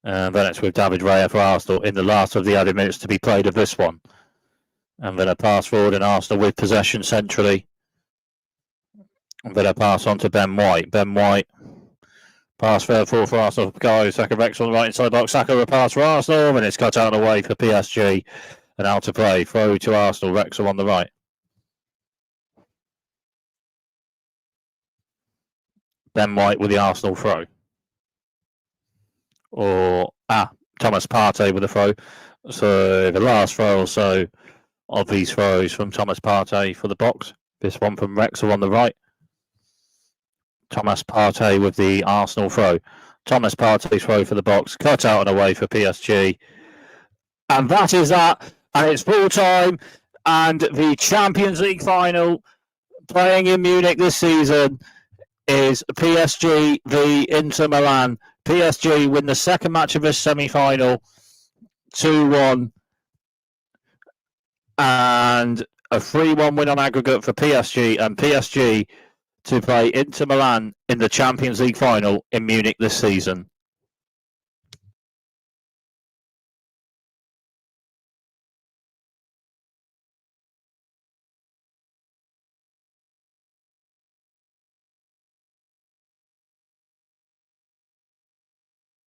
And then it's with David Raya for Arsenal in the last of the added minutes to be played of this one. And then a pass forward and Arsenal with possession centrally. And then a pass on to Ben White. Pass further forward for Arsenal. Bukayo Saka Rex on the right inside box. Saka with a pass for Arsenal. And it's cut out and away for PSG. And out to play. Throw to Arsenal. Rex on the right. Ben White with the Arsenal throw. Thomas Partey with a throw. So the last throw or so of these throws from Thomas Partey for the box. This one from Rex on the right. Thomas Partey with the Arsenal throw. Thomas Partey's throw for the box. Cut out and away for PSG. And that is that. And it's full time. And the Champions League final playing in Munich this season is PSG v Inter Milan. PSG win the second match of this semi-final 2-1 and a 3-1 win on aggregate for PSG, and PSG to play Inter Milan in the Champions League final in Munich this season.